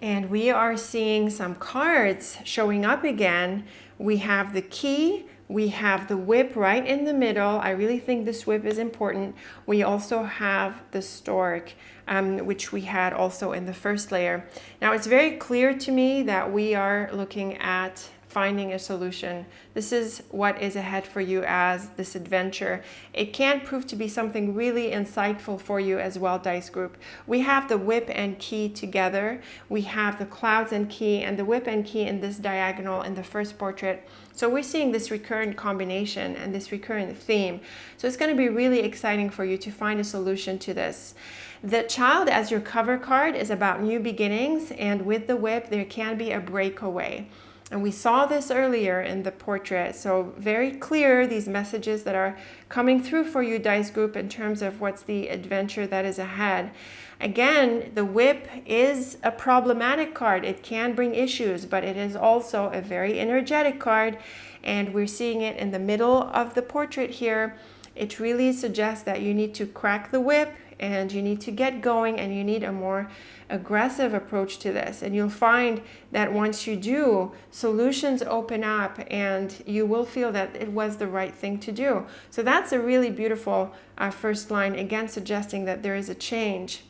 And we are seeing some cards showing up again. We have the key, we have the whip right in the middle. I really think this whip is important. We also have the stork, which we had also in the first layer. Now it's very clear to me that we are looking at finding a solution. This is what is ahead for you as this adventure. It can prove to be something really insightful for you as well, dice group. We have the whip and key together. We have the clouds and key, and the whip and key in this diagonal in the first portrait. So we're seeing this recurrent combination and this recurrent theme. So it's going to be really exciting for you to find a solution to this. The child as your cover card is about new beginnings, and with the whip there can be a breakaway. And we saw this earlier in the portrait. So very clear, these messages that are coming through for you, dice group, in terms of what's the adventure that is ahead. Again, the whip is a problematic card. It can bring issues, but it is also a very energetic card. And we're seeing it in the middle of the portrait here. It really suggests that you need to crack the whip and you need to get going, and you need a more aggressive approach to this. And you'll find that once you do, solutions open up and you will feel that it was the right thing to do. So that's a really beautiful first line, again suggesting that there is a change.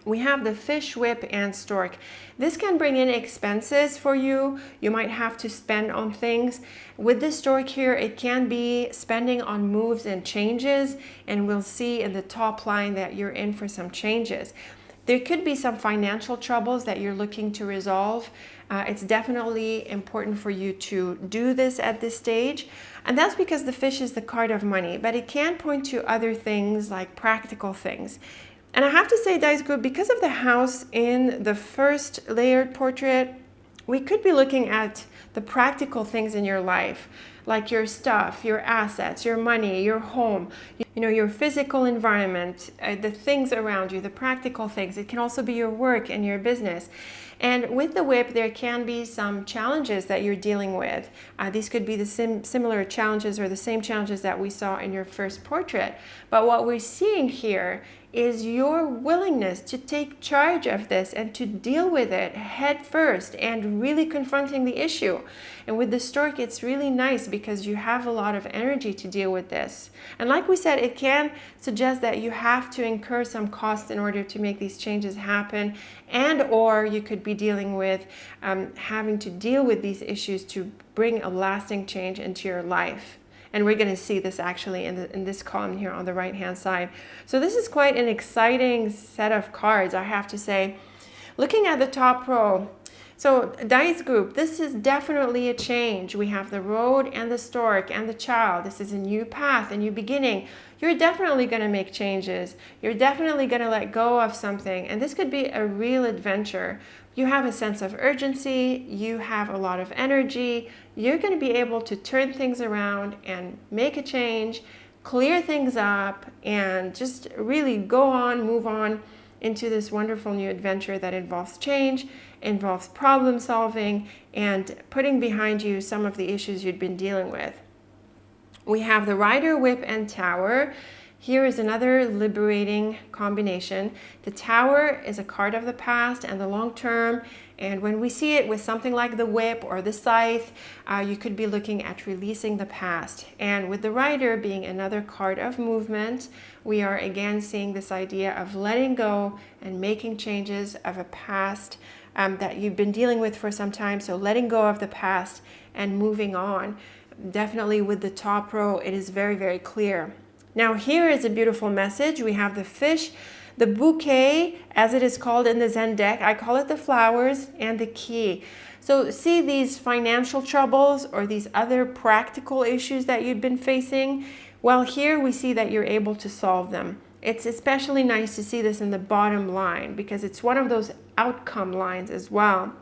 We have the fish, whip, and stork. This can bring in expenses for you. You might have to spend on things. With the stork here, it can be spending on moves and changes, and we'll see in the top line that you're in for some changes. There could be some financial troubles that you're looking to resolve. It's definitely important for you to do this at this stage. And that's because the fish is the card of money, but it can point to other things like practical things. And I have to say, dice group, because of the house in the first layered portrait, we could be looking at the practical things in your life, like your stuff, your assets, your money, your home, your physical environment, the things around you, the practical things. It can also be your work and your business. And with the whip, there can be some challenges that you're dealing with. These could be the similar challenges or the same challenges that we saw in your first portrait. But what we're seeing here is your willingness to take charge of this and to deal with it head first and really confronting the issue. And with the stork, it's really nice because you have a lot of energy to deal with this. And like we said, it can suggest that you have to incur some cost in order to make these changes happen, and or you could be dealing with having to deal with these issues to bring a lasting change into your life. And we're going to see this actually in this column here on the right hand side. So this is quite an exciting set of cards, I have to say. Looking at the top row, so dice group, this is definitely a change. We have the road and the stork and the child. This is a new path, a new beginning. You're definitely going to make changes. You're definitely going to let go of something. And this could be a real adventure. You have a sense of urgency. You have a lot of energy. You're going to be able to turn things around and make a change, clear things up, and just really go on, move on into this wonderful new adventure that involves change, involves problem solving, and putting behind you some of the issues you'd been dealing with. We have the rider, whip, and tower. Here is another liberating combination. The tower is a card of the past and the long term, and when we see it with something like the whip or the scythe, you could be looking at releasing the past. And with the rider being another card of movement, we are again seeing this idea of letting go and making changes of a past that you've been dealing with for some time. So letting go of the past and moving on. Definitely with the top row, it is very, very clear. Now here is a beautiful message. We have the fish, the bouquet, as it is called in the Zen deck. I call it the flowers, and the key. So see these financial troubles or these other practical issues that you've been facing? Well, here we see that you're able to solve them. It's especially nice to see this in the bottom line because it's one of those outcome lines as well.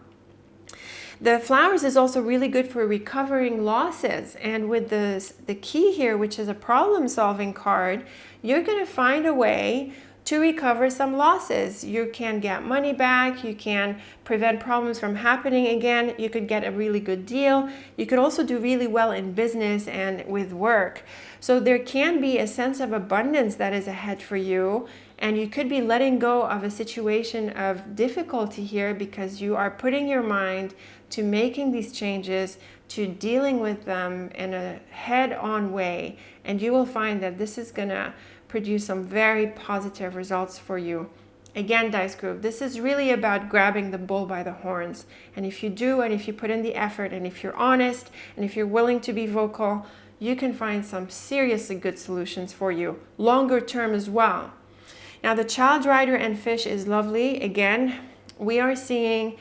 The flowers is also really good for recovering losses, and with the key here, which is a problem-solving card, you're going to find a way to recover some losses. You can get money back, you can prevent problems from happening again, you could get a really good deal, you could also do really well in business and with work. So there can be a sense of abundance that is ahead for you, and you could be letting go of a situation of difficulty here because you are putting your mind to making these changes, to dealing with them in a head-on way, and you will find that this is gonna produce some very positive results for you. Again, Dice Group, this is really about grabbing the bull by the horns. And if you do, and if you put in the effort, and if you're honest, and if you're willing to be vocal, you can find some seriously good solutions for you, longer term as well. Now, the Child Rider and Fish is lovely. Again, we are seeing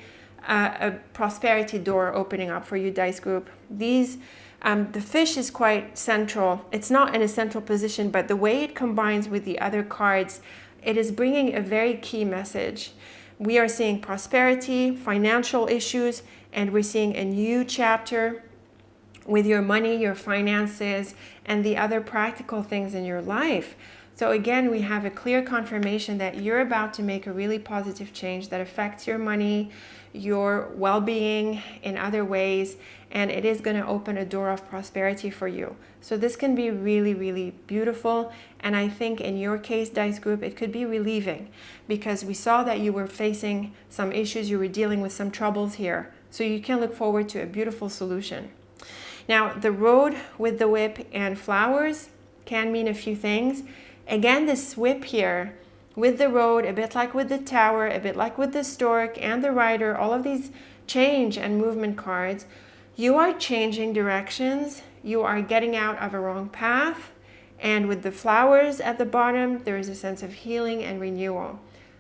a prosperity door opening up for you, Dice Group. The Fish is quite central. It's not in a central position, but the way it combines with the other cards, it is bringing a very key message. We are seeing prosperity, financial issues, and we're seeing a new chapter with your money, your finances, and the other practical things in your life. So again, we have a clear confirmation that you're about to make a really positive change that affects your money, your well-being in other ways, and it is going to open a door of prosperity for you. So this can be really, really beautiful. And I think in your case, Dice Group, it could be relieving because we saw that you were facing some issues, you were dealing with some troubles here. So you can look forward to a beautiful solution. Now, the Road with the Whip and Flowers can mean a few things. Again, this whip here with the Road, a bit like with the Tower, a bit like with the Stork and the Rider, all of these change and movement cards, you are changing directions, you are getting out of a wrong path, and with the flowers at the bottom, there is a sense of healing and renewal.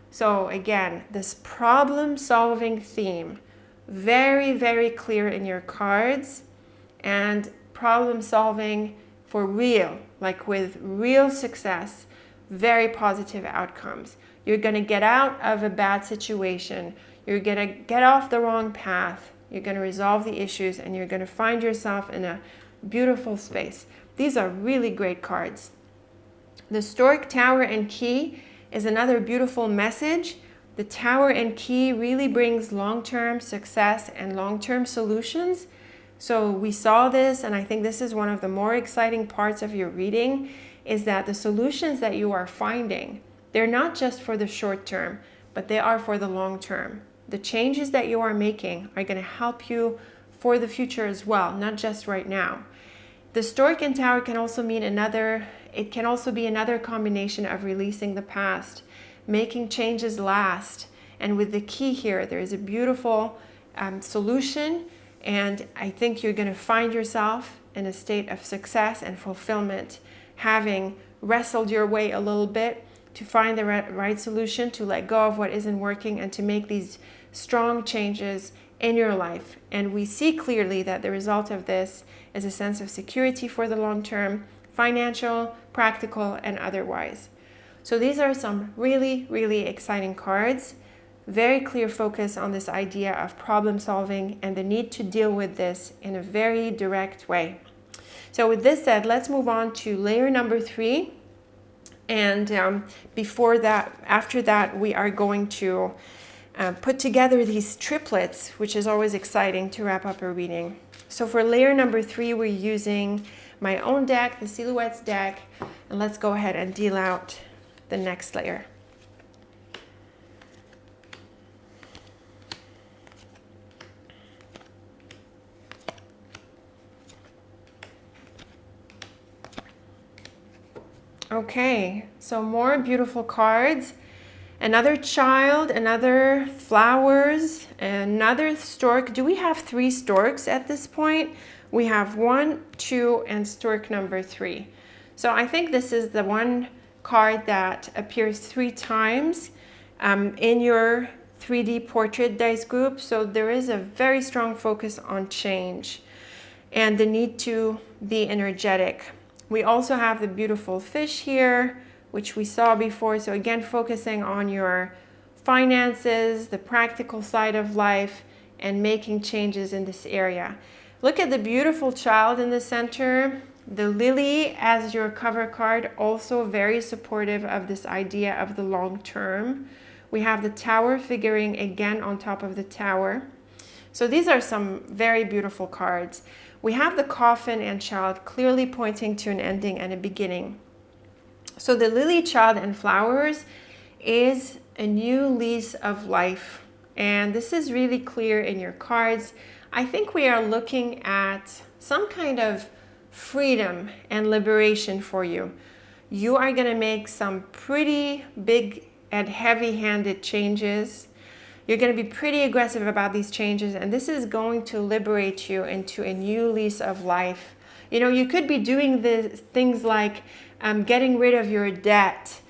So again, this problem-solving theme, very, very clear in your cards, and problem-solving for real, like with real success, very positive outcomes. You're going to get out of a bad situation. You're going to get off the wrong path. You're going to resolve the issues, and you're going to find yourself in a beautiful space. These are really great cards. The Stork, Tower, and Key is another beautiful message. The Tower and Key really brings long-term success and long-term solutions. So we saw this, and I think this is one of the more exciting parts of your reading, is that the solutions that you are finding, they're not just for the short term, but they are for the long term. The changes that you are making are going to help you for the future as well, not just right now. The Stork and Tower can also mean it can also be another combination of releasing the past, making changes last. And with the Key here, there is a beautiful solution, and I think you're going to find yourself in a state of success and fulfillment, having wrestled your way a little bit to find the right solution, to let go of what isn't working, and to make these strong changes in your life. And we see clearly that the result of this is a sense of security for the long term, financial, practical, and otherwise. So these are some really, really exciting cards. Very clear focus on this idea of problem solving and the need to deal with this in a very direct way. So with this said, let's move on to layer number 3. And after that, we are going to put together these triplets, which is always exciting to wrap up a reading. So for layer number 3, we're using my own deck, the Silhouettes deck, and let's go ahead and deal out the next layer. Okay, so more beautiful cards. Another child, another flowers, another stork. Do we have 3 storks at this point? We have 1, 2, and stork number 3. So I think this is the one card that appears 3 times in your 3D portrait dice group. So there is a very strong focus on change and the need to be energetic. We also have the beautiful fish here, which we saw before. So again, focusing on your finances, the practical side of life, and making changes in this area. Look at the beautiful child in the center. The lily as your cover card, also very supportive of this idea of the long term. We have the tower figuring again on top of the tower. So these are some very beautiful cards. We have the coffin and child clearly pointing to an ending and a beginning. So the lily, child, and flowers is a new lease of life. And this is really clear in your cards. I think we are looking at some kind of freedom and liberation for you. You are going to make some pretty big and heavy-handed changes. You're going to be pretty aggressive about these changes, and this is going to liberate you into a new lease of life. You know, you could be doing things like getting rid of your debt,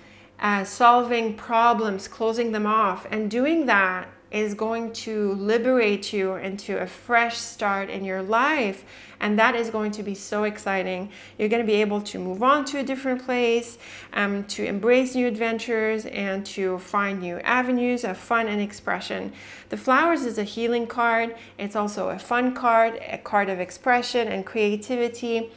solving problems, closing them off, and doing that is going to liberate you into a fresh start in your life, and that is going to be so exciting. You're going to be able to move on to a different place, to embrace new adventures, and to find new avenues of fun and expression. The flowers is a healing card. It's also a fun card, a card of expression and creativity.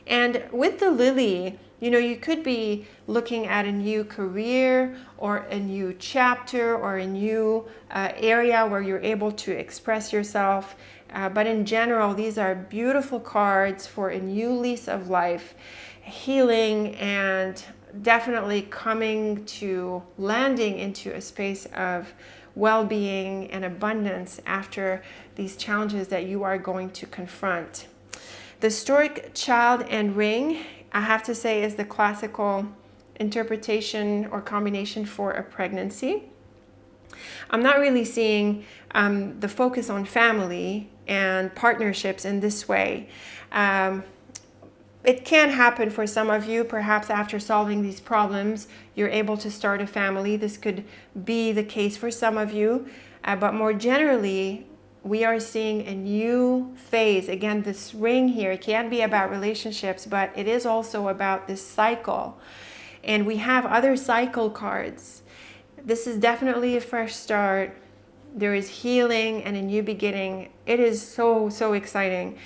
And with the lily, you know, you could be looking at a new career or a new chapter or a new area where you're able to express yourself. But in general, these are beautiful cards for a new lease of life, healing, and definitely landing into a space of well-being and abundance after these challenges that you are going to confront. The stork, child, and ring, I have to say, is the classical interpretation or combination for a pregnancy. I'm not really seeing the focus on family and partnerships in this way. It can happen for some of you. Perhaps after solving these problems, you're able to start a family. This could be the case for some of you. But more generally, we are seeing a new phase. Again, this ring here, it can be about relationships, but it is also about this cycle. And we have other cycle cards. This is definitely a fresh start. There is healing and a new beginning. It is so, so exciting.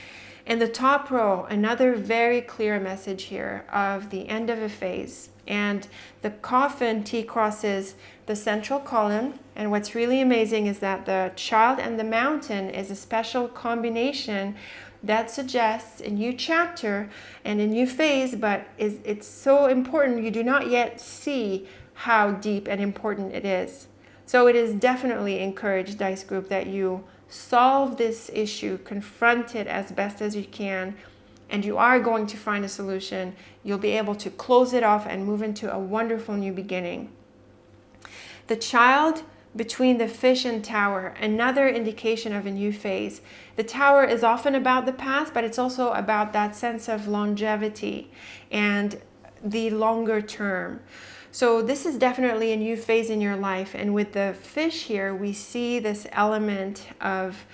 In the top row, another very clear message here of the end of a phase. And the coffin T crosses the central column. And what's really amazing is that the child and the mountain is a special combination that suggests a new chapter and a new phase, but it's so important. You do not yet see how deep and important it is. So it is definitely encouraged, Dice Group, that you solve this issue, confront it as best as you can, and you are going to find a solution. You'll be able to close it off and move into a wonderful new beginning. The child between the fish and tower, another indication of a new phase. The tower is often about the past, but it's also about that sense of longevity and the longer term. So this is definitely a new phase in your life. And with the fish here, we see this element of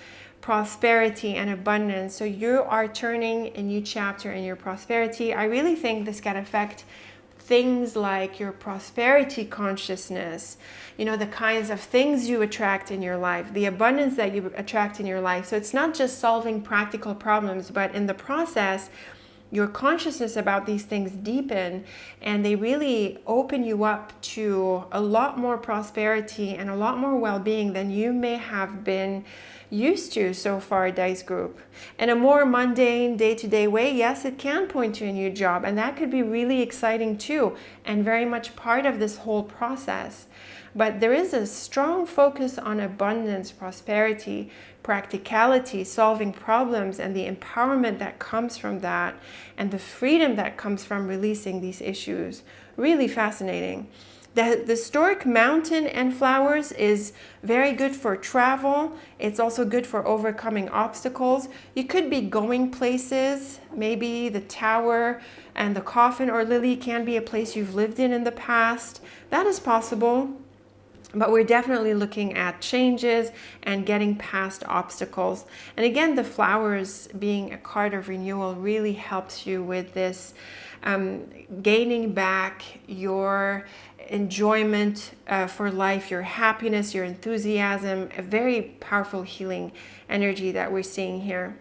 prosperity and abundance. So you are turning a new chapter in your prosperity. I really think this can affect things like your prosperity consciousness, you know, the kinds of things you attract in your life, the abundance that you attract in your life. So it's not just solving practical problems, but in the process, your consciousness about these things deepen, and they really open you up to a lot more prosperity and a lot more well-being than you may have been used to so far, Dice Group. In a more mundane, day-to-day way, yes, it can point to a new job, and that could be really exciting too, and very much part of this whole process. But there is a strong focus on abundance, prosperity, practicality, solving problems, and the empowerment that comes from that, and the freedom that comes from releasing these issues. Really fascinating. The stork, mountain, and flowers is very good for travel. It's also good for overcoming obstacles. You could be going places. Maybe the tower and the coffin or lily can be a place you've lived in the past. That is possible. But we're definitely looking at changes and getting past obstacles. And again, the flowers being a card of renewal really helps you with this gaining back your enjoyment for life, your happiness, your enthusiasm, a very powerful healing energy that we're seeing here.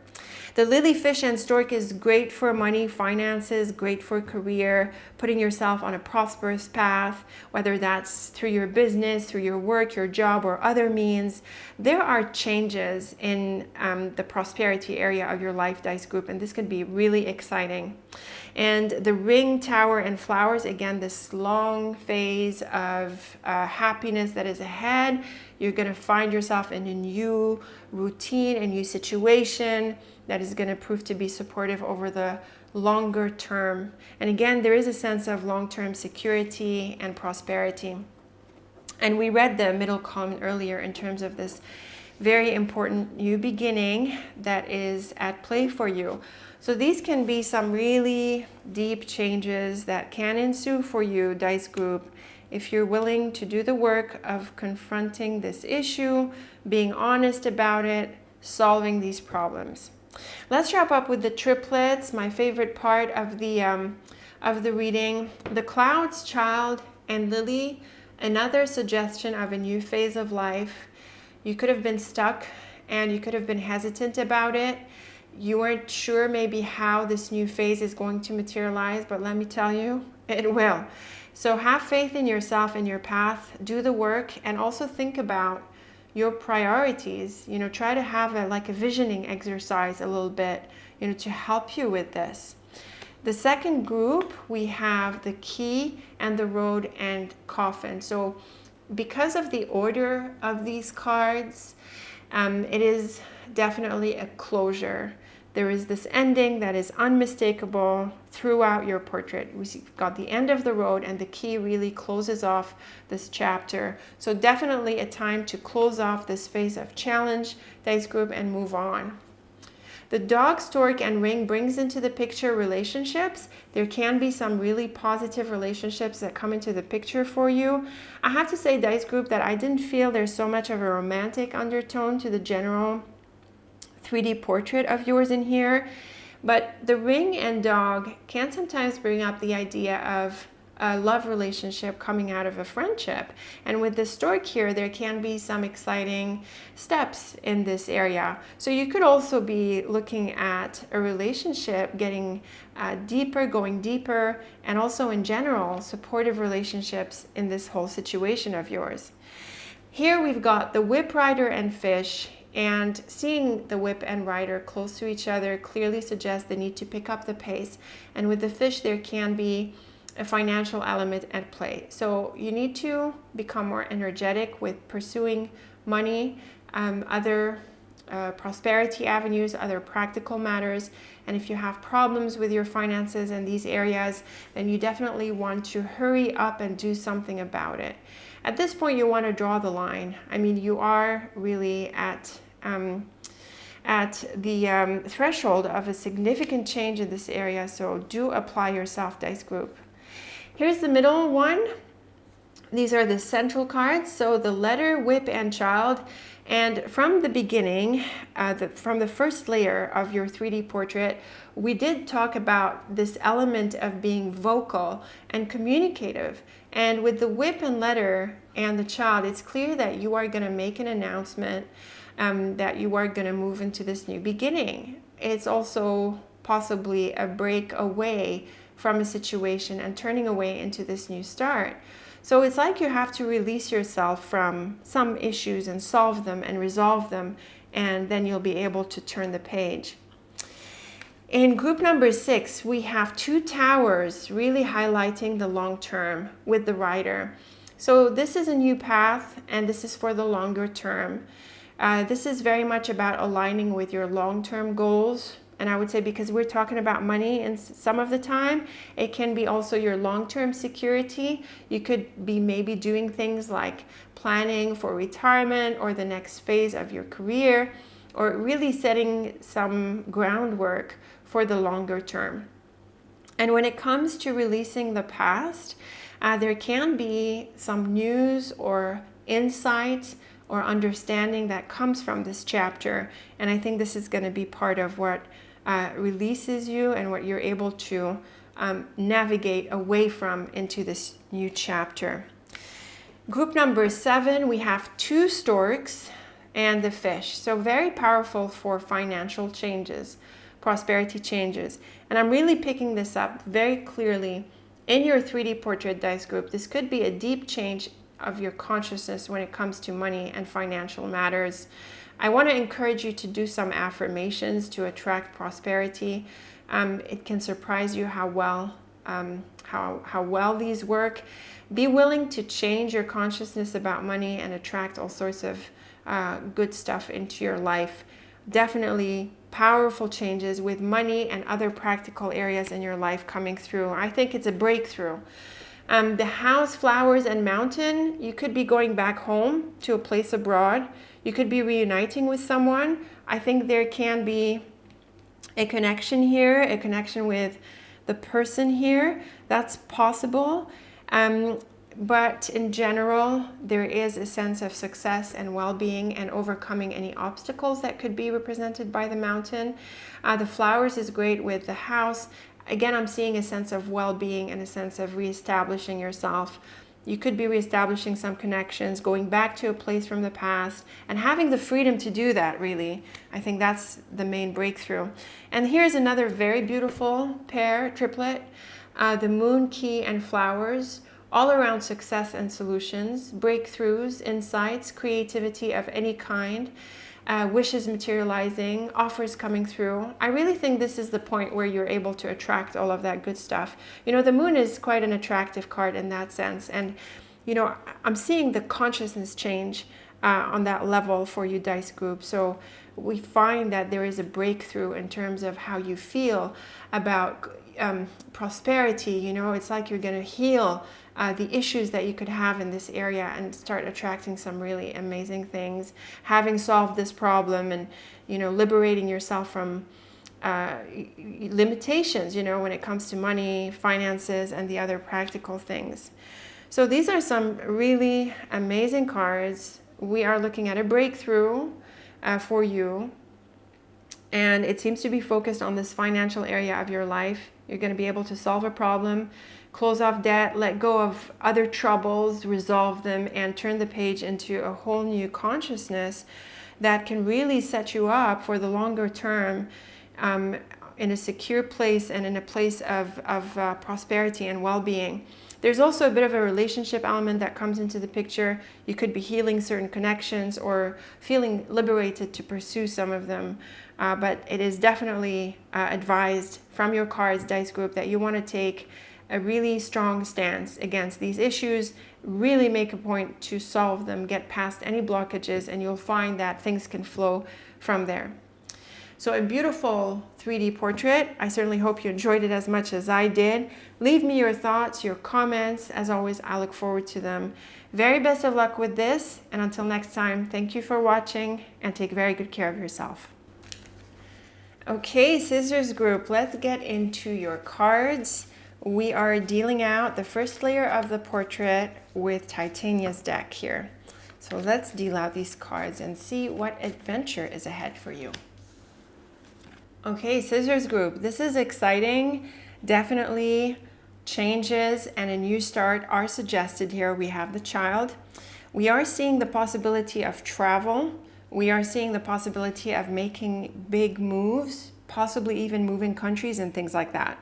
The lily, fish, and stork is great for money, finances, great for career, putting yourself on a prosperous path, whether that's through your business, through your work, your job, or other means. There are changes in the prosperity area of your life, dice group, and this could be really exciting. And the ring, tower, and flowers, again, this long phase of happiness that is ahead. You're going to find yourself in a new routine, a new situation that is going to prove to be supportive over the longer term. And again, there is a sense of long-term security and prosperity. And we read the middle column earlier in terms of this very important new beginning that is at play for you. So these can be some really deep changes that can ensue for you, dice group, if you're willing to do the work of confronting this issue, being honest about it, solving these problems. Let's wrap up with the triplets, my favorite part of the reading. The clouds, child, and lily, another suggestion of a new phase of life. You could have been stuck and you could have been hesitant about it. You weren't sure maybe how this new phase is going to materialize, but let me tell you, it will. So have faith in yourself and your path, do the work, and also think about your priorities. Try to have a visioning exercise a little bit, to help you with this. The second group, we have the key and the road and coffin. So because of the order of these cards, it is definitely a closure. There is this ending that is unmistakable throughout your portrait. We've got the end of the road, and the key really closes off this chapter. So definitely a time to close off this phase of challenge, dice group, and move on. The dog, stork, and ring brings into the picture relationships. There can be some really positive relationships that come into the picture for you. I have to say, dice group, that I didn't feel there's so much of a romantic undertone to the general 3D portrait of yours in here, but the ring and dog can sometimes bring up the idea of a love relationship coming out of a friendship. And with the stork here, there can be some exciting steps in this area. So you could also be looking at a relationship getting deeper, going deeper, and also in general, supportive relationships in this whole situation of yours. Here we've got the whip, rider, and fish. And seeing the whip and rider close to each other clearly suggests the need to pick up the pace. And with the fish, there can be a financial element at play. So you need to become more energetic with pursuing money, other prosperity avenues, other practical matters. And if you have problems with your finances in these areas, then you definitely want to hurry up and do something about it. At this point, you want to draw the line. I mean, you are really at the threshold of a significant change in this area, so do apply yourself, dice group. Here's the middle one. These are the central cards, so the letter, whip, and child. And from the beginning, from the first layer of your 3D portrait, we did talk about this element of being vocal and communicative. And with the whip and letter and the child, it's clear that you are going to make an announcement, that you are going to move into this new beginning. It's also possibly a break away from a situation and turning away into this new start. So it's like you have to release yourself from some issues and solve them and resolve them, and then you'll be able to turn the page. In group number 6, we have 2 towers really highlighting the long term with the rider. So this is a new path, and this is for the longer term. This is very much about aligning with your long-term goals. And I would say, because we're talking about money and some of the time, it can be also your long-term security. You could be maybe doing things like planning for retirement or the next phase of your career, or really setting some groundwork for the longer term. And when it comes to releasing the past, there can be some news or insight or understanding that comes from this chapter. And I think this is going to be part of what releases you and what you're able to navigate away from into this new chapter. Group number 7, we have 2 storks and the fish. So very powerful for financial changes. prosperity changes. And I'm really picking this up very clearly in your 3D portrait dice group. This could be a deep change of your consciousness when it comes to money and financial matters. I want to encourage you to do some affirmations to attract prosperity. It can surprise you how well these work. Be willing to change your consciousness about money and attract all sorts of good stuff into your life. Definitely powerful changes with money and other practical areas in your life coming through. I think it's a breakthrough. The house, flowers, and mountain, you could be going back home to a place abroad. You could be reuniting with someone. I think there can be a connection here, a connection with the person here. That's possible. But in general, there is a sense of success and well-being and overcoming any obstacles that could be represented by the mountain. The flowers is great with the house. Again, I'm seeing a sense of well-being and a sense of reestablishing yourself. You could be reestablishing some connections, going back to a place from the past, and having the freedom to do that, really. I think that's the main breakthrough. And here's another very beautiful pair, triplet, the moon, key, and flowers, all around success and solutions, breakthroughs, insights, creativity of any kind, wishes materializing, offers coming through. I really think this is the point where you're able to attract all of that good stuff. You know, the moon is quite an attractive card in that sense. And, you know, I'm seeing the consciousness change on that level for you dice group. So we find that there is a breakthrough in terms of how you feel about prosperity. You know, it's like you're going to heal the issues that you could have in this area and start attracting some really amazing things, having solved this problem and, you know, liberating yourself from limitations, you know, when it comes to money, finances, and the other practical things. So these are some really amazing cards. We are looking at a breakthrough for you. And it seems to be focused on this financial area of your life. You're going to be able to solve a problem, close off debt, let go of other troubles, resolve them, and turn the page into a whole new consciousness that can really set you up for the longer term in a secure place and in a place of prosperity and well-being. There's also a bit of a relationship element that comes into the picture. You could be healing certain connections or feeling liberated to pursue some of them. But it is definitely advised from your cards dice group that you want to take a really strong stance against these issues, really make a point to solve them, get past any blockages, and you'll find that things can flow from there. So a beautiful 3D portrait. I certainly hope you enjoyed it as much as I did. Leave me your thoughts, your comments. As always, I look forward to them. Very best of luck with this. And until next time, thank you for watching and take very good care of yourself. Okay, Scissors group, let's get into your cards. We are dealing out the first layer of the portrait with Titania's deck here. So let's deal out these cards and see what adventure is ahead for you. Okay, Scissors group, this is exciting. Definitely changes and a new start are suggested here. We have the Child. We are seeing the possibility of travel. We are seeing the possibility of making big moves, possibly even moving countries and things like that.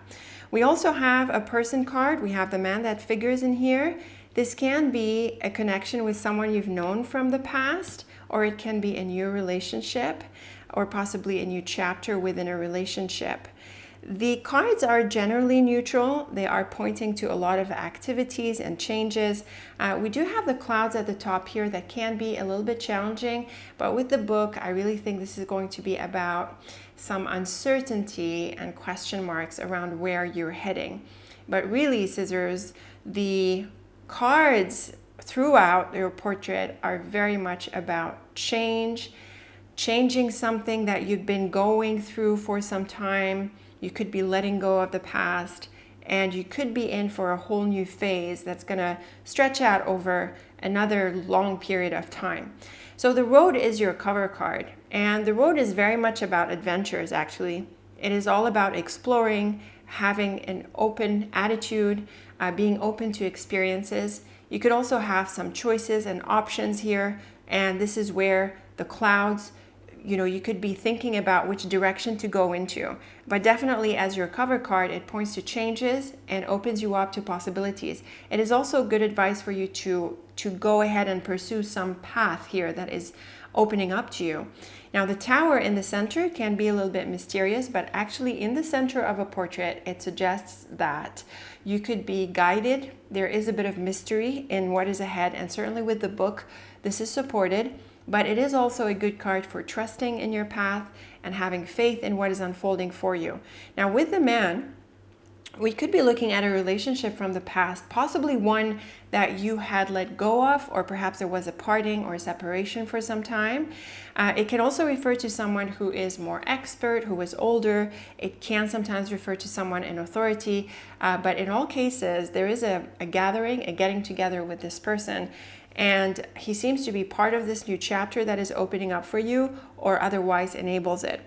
We also have a Person card. We have the Man that figures in here. This can be a connection with someone you've known from the past, or it can be a new relationship, or possibly a new chapter within a relationship. The cards are generally neutral. They are pointing to a lot of activities and changes. We do have the clouds at the top here that can be a little bit challenging, but with the book, I really think this is going to be about some uncertainty and question marks around where you're heading. But really, Scissors, the cards throughout your portrait are very much about change, changing something that you've been going through for some time. You could be letting go of the past, and you could be in for a whole new phase that's going to stretch out over another long period of time. So the Road is your cover card, and the Road is very much about adventures, actually. It is all about exploring, having an open attitude, being open to experiences. You could also have some choices and options here, and this is where the clouds you could be thinking about which direction to go into. But definitely as your cover card, it points to changes and opens you up to possibilities. It is also good advice for you to go ahead and pursue some path here that is opening up to you. Now, the tower in the center can be a little bit mysterious, but actually in the center of a portrait, it suggests that you could be guided. There is a bit of mystery in what is ahead, and certainly with the book, this is supported, but it is also a good card for trusting in your path and having faith in what is unfolding for you. Now, with the man, we could be looking at a relationship from the past, possibly one that you had let go of, or perhaps there was a parting or a separation for some time. It can also refer to someone who is more expert, who is older. It can sometimes refer to someone in authority, but in all cases, there is a gathering, a getting together with this person, and he seems to be part of this new chapter that is opening up for you, or otherwise enables it.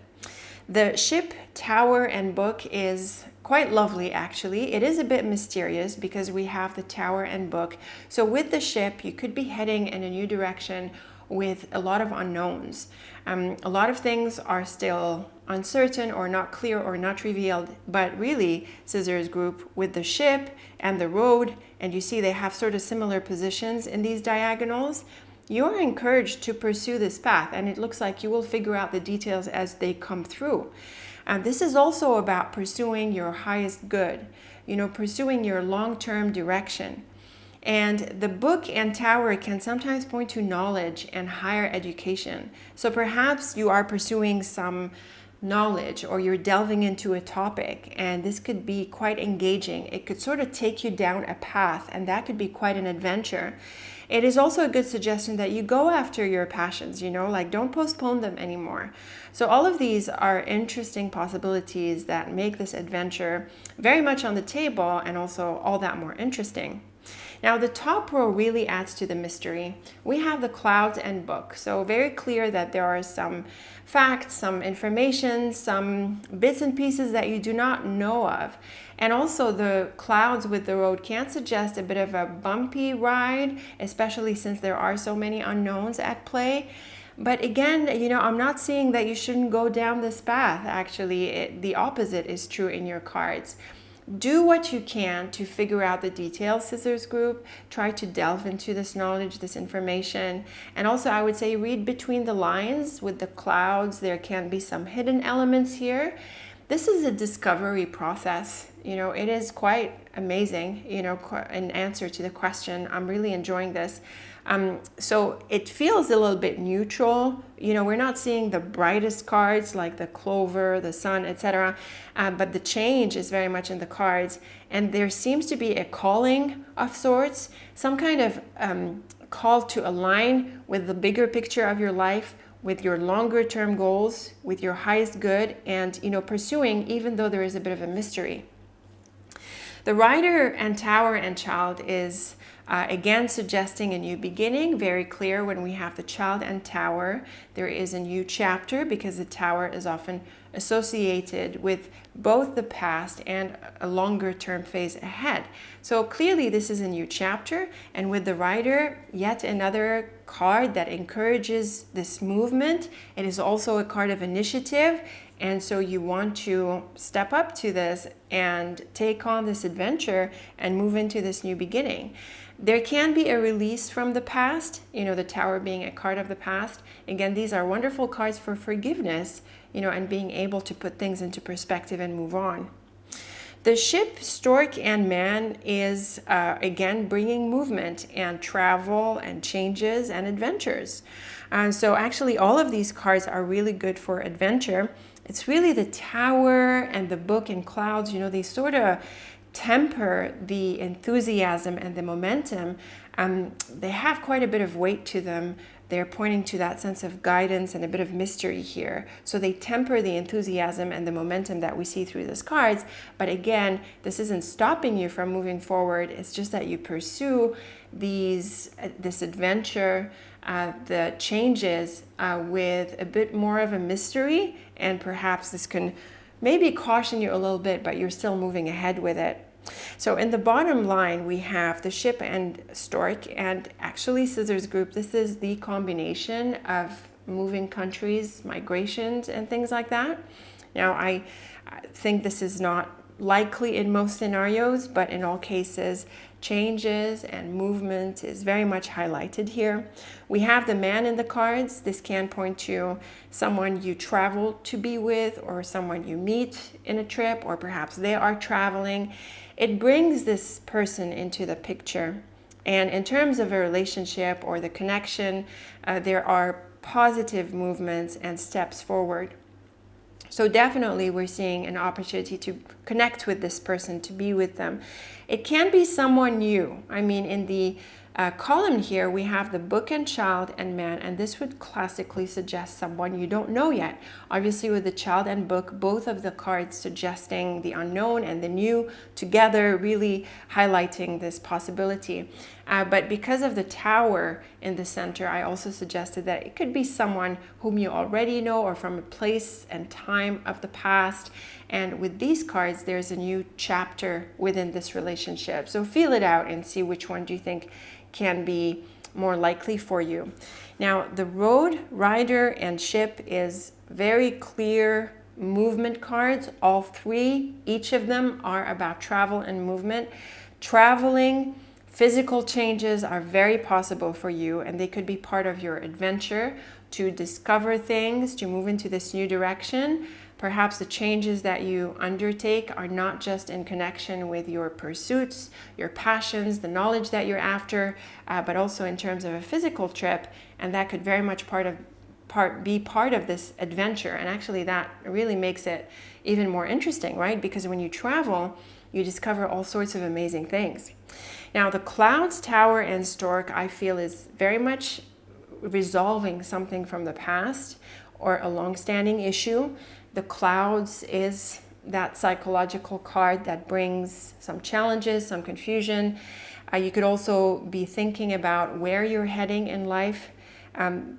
The ship, tower, and book is quite lovely, actually. It is a bit mysterious because we have the tower and book. So with the ship, you could be heading in a new direction with a lot of unknowns. A lot of things are still uncertain or not clear or not revealed, but really, Scissors Group, with the ship and the road, and you see they have sort of similar positions in these diagonals, you're encouraged to pursue this path, and it looks like you will figure out the details as they come through. This is also about pursuing your highest good, pursuing your long-term direction. And the book and tower can sometimes point to knowledge and higher education. So perhaps you are pursuing some knowledge, or you're delving into a topic, and this could be quite engaging. It could sort of take you down a path, and that could be quite an adventure. It is also a good suggestion that you go after your passions, like don't postpone them anymore. So all of these are interesting possibilities that make this adventure very much on the table, and also all that more interesting. Now, the top row really adds to the mystery. We have the clouds and book. So very clear that there are some facts, some information, some bits and pieces that you do not know of. And also the clouds with the road can suggest a bit of a bumpy ride, especially since there are so many unknowns at play. But again, I'm not saying that you shouldn't go down this path. Actually, the opposite is true in your cards. Do what you can to figure out the details, Scissors Group. Try to delve into this knowledge, this information. And also, I would say read between the lines with the clouds. There can be some hidden elements here. This is a discovery process. It is quite amazing, an answer to the question. I'm really enjoying this. So it feels a little bit neutral. We're not seeing the brightest cards like the clover, the sun, etc. But the change is very much in the cards. And there seems to be a calling of sorts, some kind of call to align with the bigger picture of your life, with your longer term goals, with your highest good, and pursuing, even though there is a bit of a mystery. The Rider and Tower and Child is again suggesting a new beginning. Very clear when we have the Child and Tower. There is a new chapter because the Tower is often associated with both the past and a longer term phase ahead. So clearly this is a new chapter, and with the Rider, yet another card that encourages this movement. It is also a card of initiative, and so you want to step up to this and take on this adventure and move into this new beginning. There can be a release from the past, the Tower being a card of the past. Again, these are wonderful cards for forgiveness, and being able to put things into perspective and move on. The Ship, Stork, and Man is, again, bringing movement and travel and changes and adventures. So actually, all of these cards are really good for adventure. It's really the Tower and the Book and Clouds, they sort of temper the enthusiasm and the momentum. They have quite a bit of weight to them. They're pointing to that sense of guidance and a bit of mystery here. So they temper the enthusiasm and the momentum that we see through these cards. But again, this isn't stopping you from moving forward. It's just that you pursue this adventure, the changes with a bit more of a mystery. And perhaps this can maybe caution you a little bit, but you're still moving ahead with it. So in the bottom line, we have the Ship and Stork, and actually, Scissors Group, this is the combination of moving countries, migrations, and things like that. Now, I think this is not likely in most scenarios, but in all cases, changes and movement is very much highlighted here. We have the man in the cards. This can point to someone you travel to be with, or someone you meet in a trip, or perhaps they are traveling. It brings this person into the picture. And in terms of a relationship or the connection, there are positive movements and steps forward. So definitely we're seeing an opportunity to connect with this person, to be with them. It can be someone new. I mean, in the column here, we have the book and child and man, and this would classically suggest someone you don't know yet. Obviously, with the child and book, both of the cards suggesting the unknown and the new together, really highlighting this possibility. But because of the tower in the center, I also suggested that it could be someone whom you already know, or from a place and time of the past. And with these cards, there's a new chapter within this relationship. So feel it out and see which one do you think can be more likely for you. Now, the road, rider, and ship is very clear movement cards. All three, each of them are about travel and movement. Traveling, physical changes are very possible for you, and they could be part of your adventure to discover things, to move into this new direction. Perhaps the changes that you undertake are not just in connection with your pursuits, your passions, the knowledge that you're after, but also in terms of a physical trip, and that could very much be part of this adventure. And actually that really makes it even more interesting, right? Because when you travel, you discover all sorts of amazing things. Now, the clouds, tower, and stork, I feel is very much resolving something from the past or a long-standing issue. The clouds is that psychological card that brings some challenges, some confusion. You could also be thinking about where you're heading in life.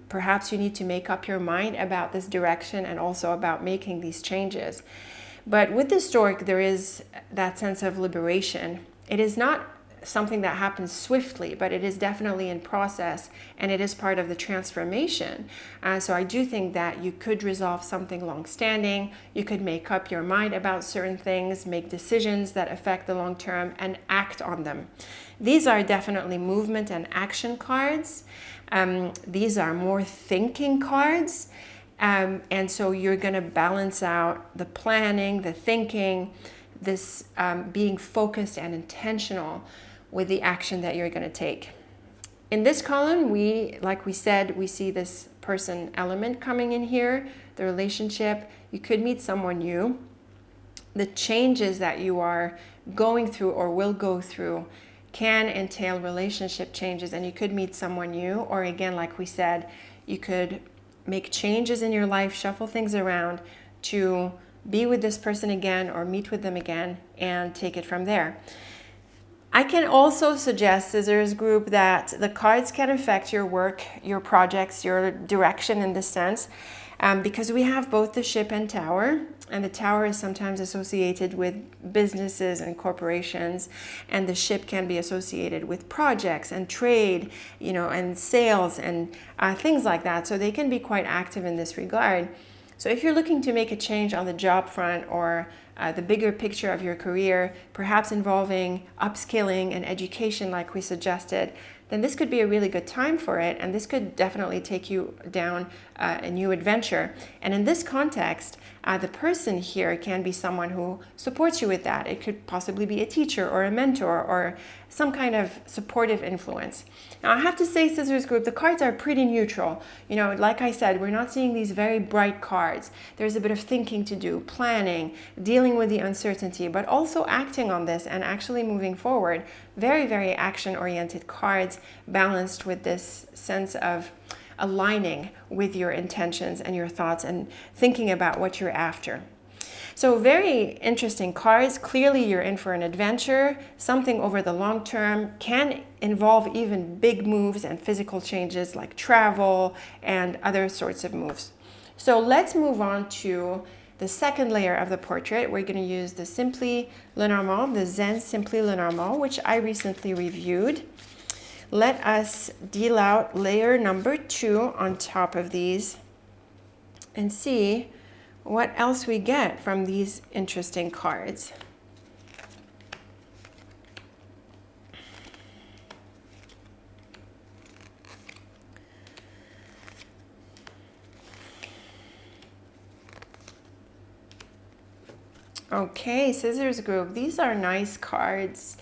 Perhaps you need to make up your mind about this direction and also about making these changes. But with the stork, there is that sense of liberation. It is not something that happens swiftly, but it is definitely in process, and it is part of the transformation. So I do think that you could resolve something long-standing. You could make up your mind about certain things, make decisions that affect the long term, and act on them. These are definitely movement and action cards. These are more thinking cards. And so you're going to balance out the planning, the thinking, this being focused and intentional with the action that you're going to take. In this column, like we said, we see this person element coming in here, the relationship. You could meet someone new. The changes that you are going through or will go through can entail relationship changes, and you could meet someone new, or again, like we said, you could make changes in your life, shuffle things around to be with this person again or meet with them again and take it from there. I can also suggest, Scissors Group, that the cards can affect your work, your projects, your direction in this sense, because we have both the ship and tower, and the tower is sometimes associated with businesses and corporations, and the ship can be associated with projects and trade, and sales and things like that. So they can be quite active in this regard. So if you're looking to make a change on the job front or the bigger picture of your career, perhaps involving upskilling and education like we suggested, then this could be a really good time for it, and this could definitely take you down a new adventure. And in this context, the person here can be someone who supports you with that. It could possibly be a teacher or a mentor or some kind of supportive influence. Now, I have to say, Scissors Group, the cards are pretty neutral. Like I said, we're not seeing these very bright cards. There's a bit of thinking to do, planning, dealing with the uncertainty, but also acting on this and actually moving forward. Very, very action-oriented cards, balanced with this sense of aligning with your intentions and your thoughts and thinking about what you're after. So very interesting cards. Clearly you're in for an adventure. Something over the long term can involve even big moves and physical changes like travel and other sorts of moves. So let's move on to the second layer of the portrait. We're going to use the Simply Lenormand, the Zen Simply Lenormand, which I recently reviewed. Let us deal out layer number 2 on top of these and see what else we get from these interesting cards. Okay, Scissors Group, these are nice cards.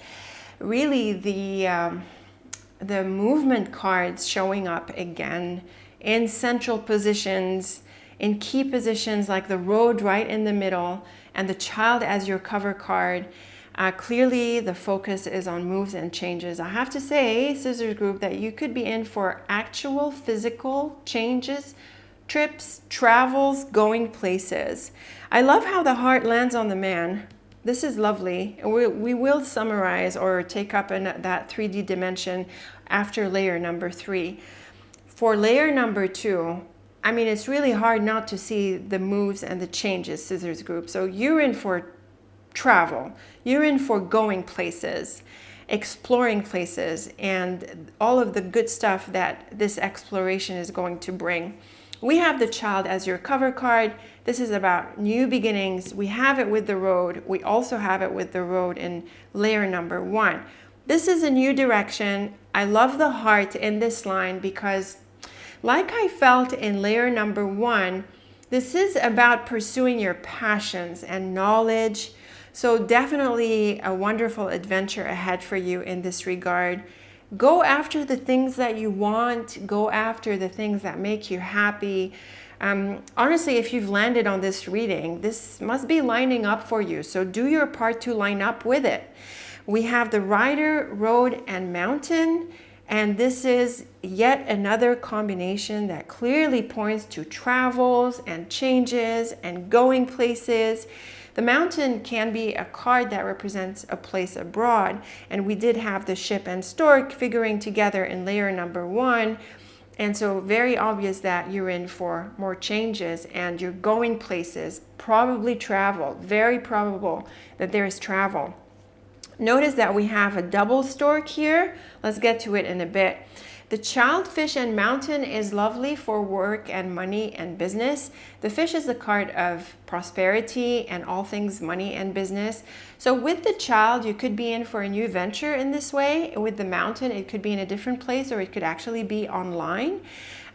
Really, the movement cards showing up again in central positions, in key positions like the road right in the middle, and the child as your cover card. Clearly, the focus is on moves and changes. I have to say, Scissors Group, that you could be in for actual physical changes, trips, travels, going places. I love how the heart lands on the man. This is lovely. We will summarize or take up in that 3D dimension after layer number 3. For layer number 2, I mean, it's really hard not to see the moves and the changes, Scissors Group. So you're in for travel. You're in for going places, exploring places, and all of the good stuff that this exploration is going to bring. We have the child as your cover card. This is about new beginnings. We have it with the road. We also have it with the road in layer number 1. This is a new direction. I love the heart in this line because, like I felt in layer number 1, this is about pursuing your passions and knowledge. So definitely a wonderful adventure ahead for you in this regard. Go after the things that you want. Go after the things that make you happy. Honestly, if you've landed on this reading, this must be lining up for you. So do your part to line up with it. We have the rider, road, and mountain. And this is yet another combination that clearly points to travels and changes and going places. The mountain can be a card that represents a place abroad, and we did have the ship and stork figuring together in layer number 1, and so very obvious that you're in for more changes and you're going places, probably travel, very probable that there is travel. Notice that we have a double stork here. Let's get to it in a bit. The child, fish, and mountain is lovely for work and money and business. The fish is a card of prosperity and all things money and business. So with the child, you could be in for a new venture in this way. With the mountain, it could be in a different place, or it could actually be online.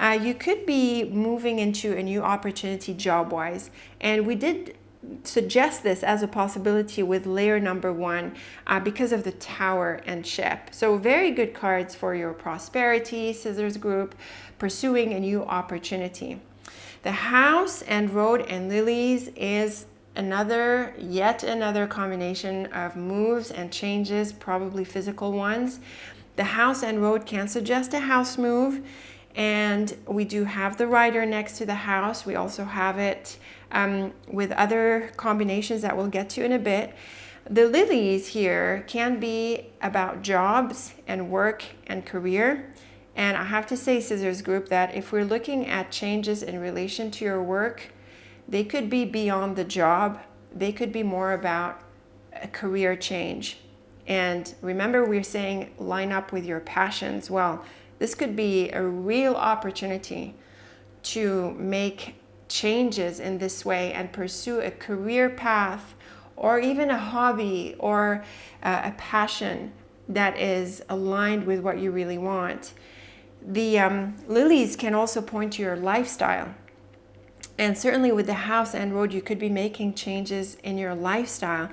You could be moving into a new opportunity job-wise. And we did suggest this as a possibility with layer number 1 because of the tower and ship. So very good cards for your prosperity, Scissors Group, pursuing a new opportunity. The house and road and lilies is yet another combination of moves and changes, probably physical ones. The house and road can suggest a house move. And we do have the rider next to the house. We also have it with other combinations that we'll get to in a bit. The lilies here can be about jobs and work and career. And I have to say, Scissors Group, that if we're looking at changes in relation to your work, they could be beyond the job. They could be more about a career change. And remember, we're saying line up with your passions. Well, this could be a real opportunity to make changes in this way and pursue a career path or even a hobby or a passion that is aligned with what you really want. The lilies can also point to your lifestyle. And certainly with the house and road, you could be making changes in your lifestyle.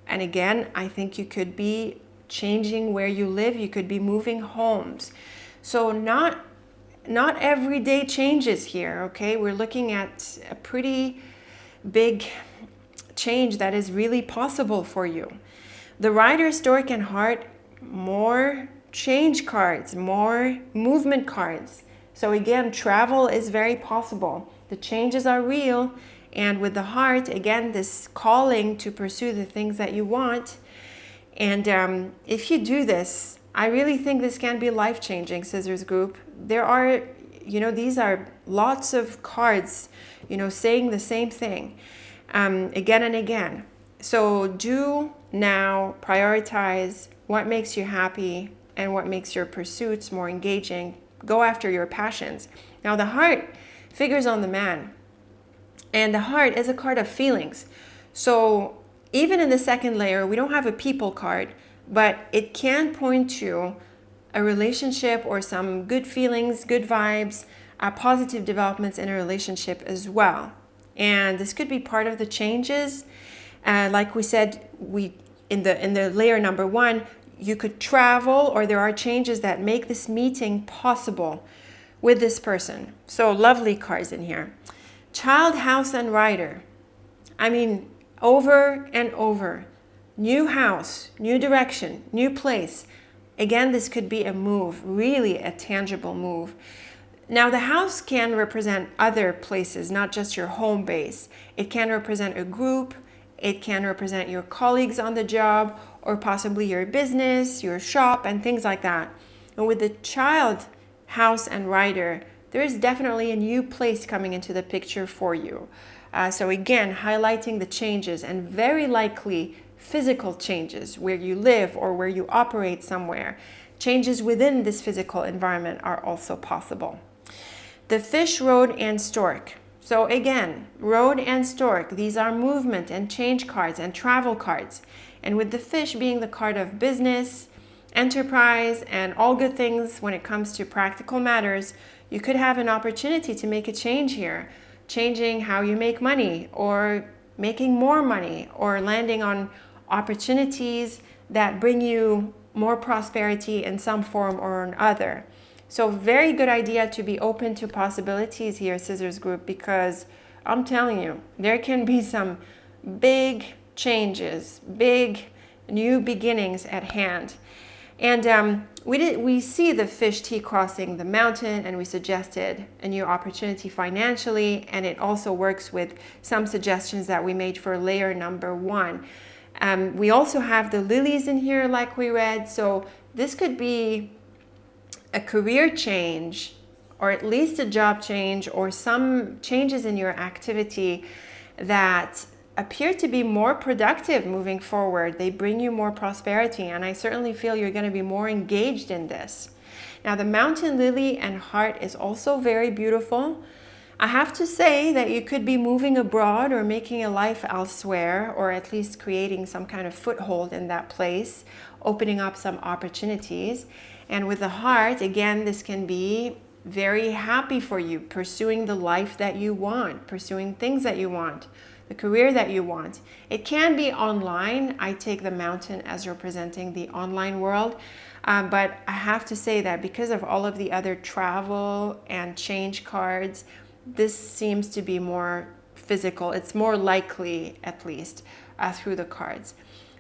And again, I think you could be changing where you live. You could be moving homes. So not everyday changes here, okay? We're looking at a pretty big change that is really possible for you. The rider, stork, and heart, more change cards, more movement cards. So again, travel is very possible. The changes are real. And with the heart, again, this calling to pursue the things that you want. And if you do this, I really think this can be life-changing, Scissors Group. There are, these are lots of cards, saying the same thing again and again. So do now prioritize what makes you happy, and what makes your pursuits more engaging. Go after your passions. Now the heart figures on the man, and the heart is a card of feelings. So even in the second layer, we don't have a people card, but it can point to a relationship or some good feelings, good vibes, positive developments in a relationship as well. And this could be part of the changes. Like we said, in the layer number 1, you could travel, or there are changes that make this meeting possible with this person. So lovely cards in here. Child, house, and rider. I mean, over and over. New house, new direction, new place. Again, this could be a move, really a tangible move. Now, the house can represent other places, not just your home base. It can represent a group. It can represent your colleagues on the job, or possibly your business, your shop, and things like that. And with the child, house, and rider, there is definitely a new place coming into the picture for you. So again, highlighting the changes, and very likely physical changes where you live or where you operate somewhere. Changes within this physical environment are also possible. The fish, road, and stork. So again, road and stork, these are movement and change cards and travel cards. And with the fish being the card of business, enterprise, and all good things when it comes to practical matters, you could have an opportunity to make a change here, changing how you make money, or making more money, or landing on opportunities that bring you more prosperity in some form or another. So very good idea to be open to possibilities here, Scissors Group, because I'm telling you, there can be some big changes, big new beginnings at hand. And we see the fish T crossing the mountain, and we suggested a new opportunity financially, and it also works with some suggestions that we made for layer number 1. We also have the lilies in here, like we read. So this could be a career change, or at least a job change, or some changes in your activity that appear to be more productive moving forward. They bring you more prosperity, and I certainly feel you're going to be more engaged in this. Now, the mountain lily and heart is also very beautiful. I have to say that you could be moving abroad or making a life elsewhere, or at least creating some kind of foothold in that place, opening up some opportunities. And with the heart, again, this can be very happy for you, pursuing the life that you want, pursuing things that you want, the career that you want. It can be online. I take the mountain as representing the online world. But I have to say that because of all of the other travel and change cards, this seems to be more physical. It's more likely, at least, through the cards.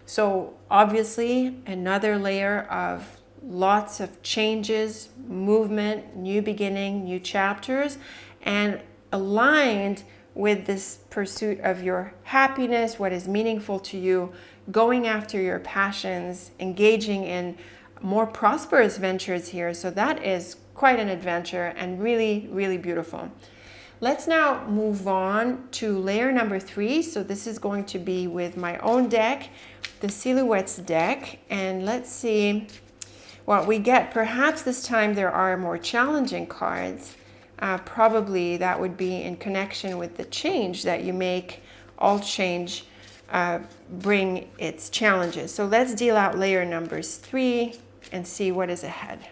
So obviously, another layer of lots of changes, movement, new beginning, new chapters, and aligned with this pursuit of your happiness, what is meaningful to you, going after your passions, engaging in more prosperous ventures here. So that is quite an adventure and really, really beautiful. Let's now move on to layer number 3. So this is going to be with my own deck, the Silhouettes deck, and let's see what we get. Perhaps this time there are more challenging cards. Probably that would be in connection with the change that you make. All change bring its challenges. So let's deal out layer numbers 3 and see what is ahead.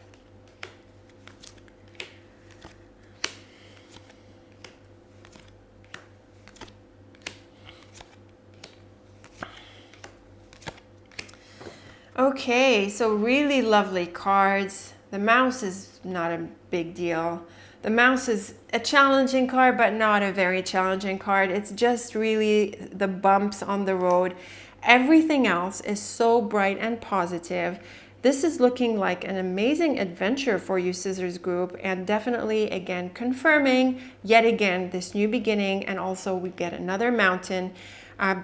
Okay, so really lovely cards. The mouse is not a big deal. The mouse is a challenging card, but not a very challenging card. It's just really the bumps on the road. Everything else is so bright and positive. This is looking like an amazing adventure for you, Scissors Group, and definitely, again, confirming yet again this new beginning. And also we get another mountain,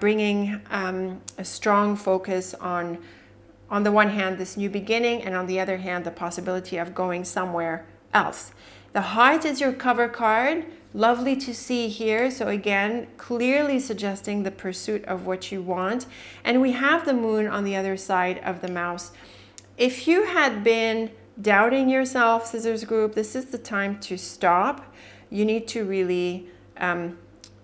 bringing a strong focus on the one hand, this new beginning, and on the other hand, the possibility of going somewhere else. The heart is your cover card. Lovely to see here. So again, clearly suggesting the pursuit of what you want. And we have the moon on the other side of the mouse. if you had been doubting yourself, Scissors Group, this is the time to stop. You need to really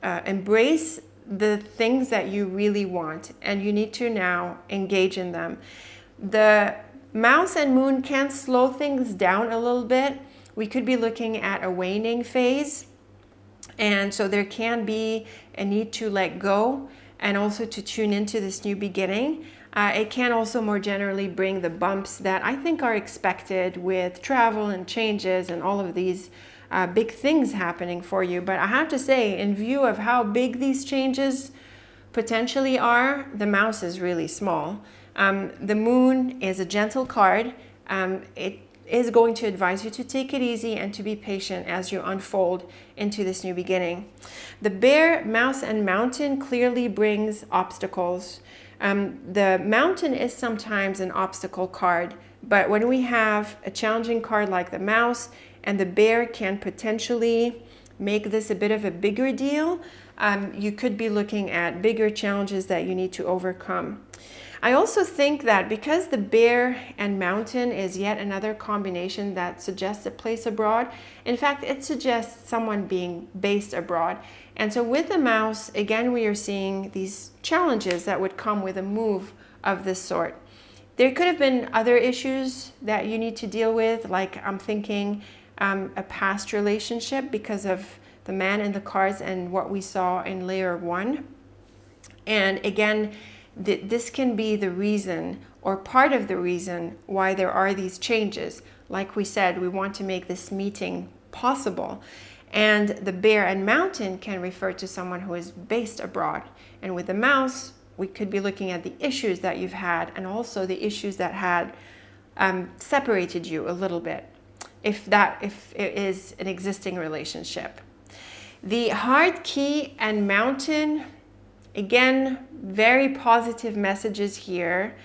embrace the things that you really want, and you need to now engage in them. The Mouse and Moon can slow things down a little bit. We could be looking at a waning phase, and so there can be a need to let go and also to tune into this new beginning. It can also more generally bring the bumps that I think are expected with travel and changes and all of these big things happening for you. But I have to say, in view of how big these changes potentially are, the Mouse is really small. The Moon is a gentle card. It is going to advise you to take it easy and to be patient as you unfold into this new beginning. The Bear, Mouse, and Mountain clearly brings obstacles. The Mountain is sometimes an obstacle card, but when we have a challenging card like the Mouse, and the Bear can potentially make this a bit of a bigger deal, you could be looking at bigger challenges that you need to overcome. I also think that because the Bear and Mountain is yet another combination that suggests a place abroad, in fact, it suggests someone being based abroad. And so with the Mouse, again, we are seeing these challenges that would come with a move of this sort. There could have been other issues that you need to deal with, like I'm thinking a past relationship because of the Man in the cards and what we saw in layer 1. And again, this can be the reason or part of the reason why there are these changes. Like we said, we want to make this meeting possible. And the Bear and Mountain can refer to someone who is based abroad. And with the Mouse, we could be looking at the issues that you've had and also the issues that had separated you a little bit, if it is an existing relationship. The Heart, Key, and Mountain, again, very positive messages here.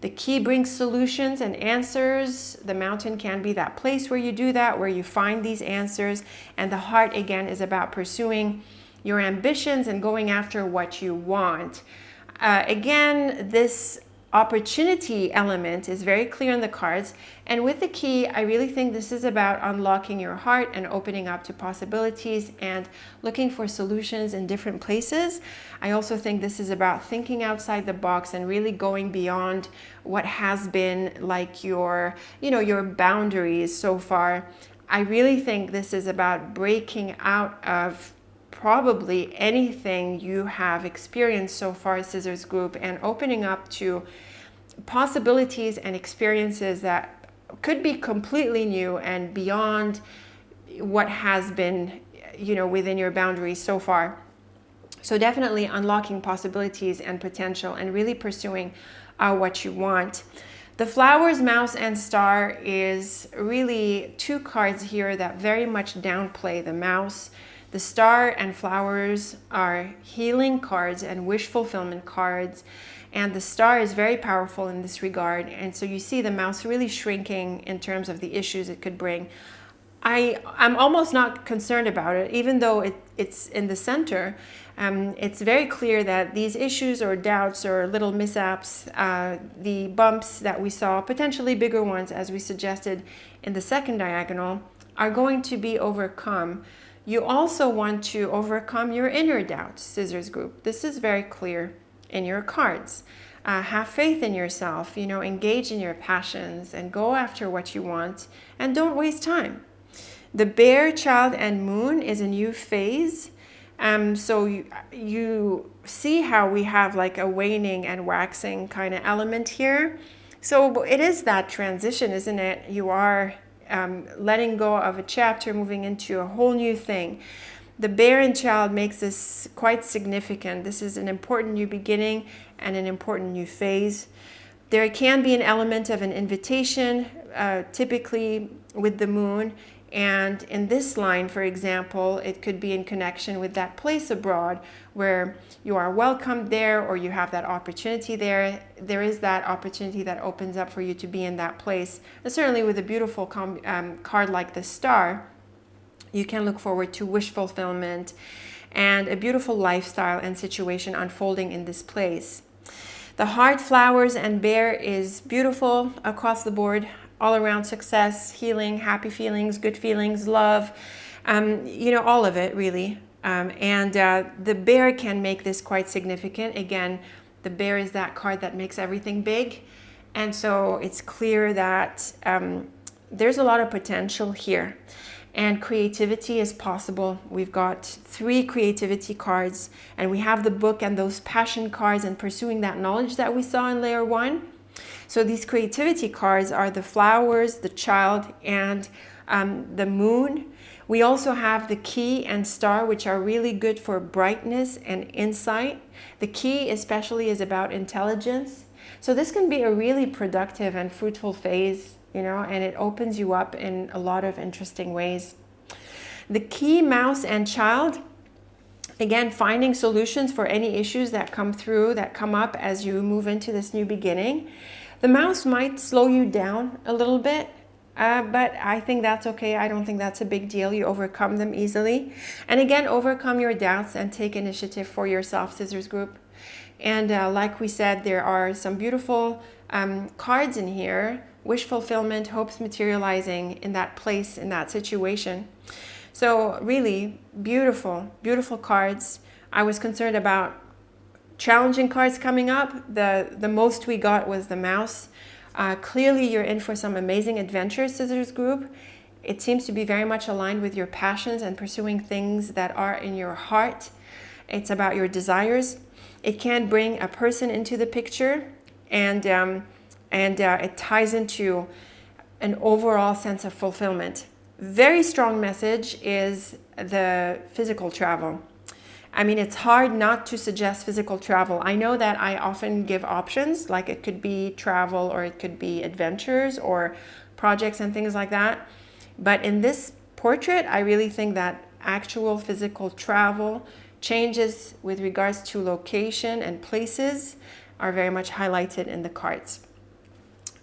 The Key brings solutions and answers. The Mountain can be that place where you do that, where you find these answers. And the Heart, again, is about pursuing your ambitions and going after what you want. Again, this opportunity element is very clear in the cards. And with the Key, I really think this is about unlocking your heart and opening up to possibilities and looking for solutions in different places. I also think this is about thinking outside the box and really going beyond what has been like your boundaries so far. I really think this is about breaking out of probably anything you have experienced so far, Scissors Group, and opening up to possibilities and experiences that could be completely new and beyond what has been, within your boundaries so far. So definitely unlocking possibilities and potential and really pursuing what you want. The Flowers, Mouse, and Star is really two cards here that very much downplay the Mouse. The Star and Flowers are healing cards and wish fulfillment cards. And the Star is very powerful in this regard. And so you see the Mouse really shrinking in terms of the issues it could bring. I'm almost not concerned about it, even though it's in the center. It's very clear that these issues or doubts or little mishaps, the bumps that we saw, potentially bigger ones as we suggested in the second diagonal, are going to be overcome. You also want to overcome your inner doubts, Scissors Group. This is very clear in your cards. Have faith in yourself, engage in your passions and go after what you want and don't waste time. The Bear, Child, and Moon is a new phase. So you see how we have like a waning and waxing kind of element here. So it is that transition, isn't it? You are letting go of a chapter, moving into a whole new thing. The Bear and Child makes this quite significant. This is an important new beginning and an important new phase. There can be an element of an invitation, typically with the Moon. And in this line, for example, it could be in connection with that place abroad where you are welcomed there or you have that opportunity there. There is that opportunity that opens up for you to be in that place. And certainly with a beautiful card like the Star, you can look forward to wish fulfillment and a beautiful lifestyle and situation unfolding in this place. The heart, flowers, and bear is beautiful across the board, all around success, healing, happy feelings, good feelings, love, all of it really. The bear can make this quite significant. Again, the bear is that card that makes everything big. And so it's clear that there's a lot of potential here. And creativity is possible. We've got 3 creativity cards, and we have the book and those passion cards and pursuing that knowledge that we saw in layer 1. So these creativity cards are the flowers, the child, and the moon. We also have the key and star, which are really good for brightness and insight. The key especially is about intelligence. So this can be a really productive and fruitful phase, and it opens you up in a lot of interesting ways. The key, mouse, and child, again, finding solutions for any issues that come up as you move into this new beginning. The mouse might slow you down a little bit, but I think that's okay. I don't think that's a big deal. You overcome them easily. And again, overcome your doubts and take initiative for yourself, Scissors Group. And like we said, there are some beautiful cards in here. Wish fulfillment, hopes materializing in that place, in that situation. So really beautiful, beautiful cards. I was concerned about challenging cards coming up. The most we got was the mouse. Clearly you're in for some amazing adventures, Scissors Group. It seems to be very much aligned with your passions and pursuing things that are in your heart. It's about your desires. It can bring a person into the picture, and it ties into an overall sense of fulfillment. Very strong message is the physical travel. I mean, it's hard not to suggest physical travel. I know that I often give options, like it could be travel or it could be adventures or projects and things like that. But in this portrait, I really think that actual physical travel, changes with regards to location and places, are very much highlighted in the cards.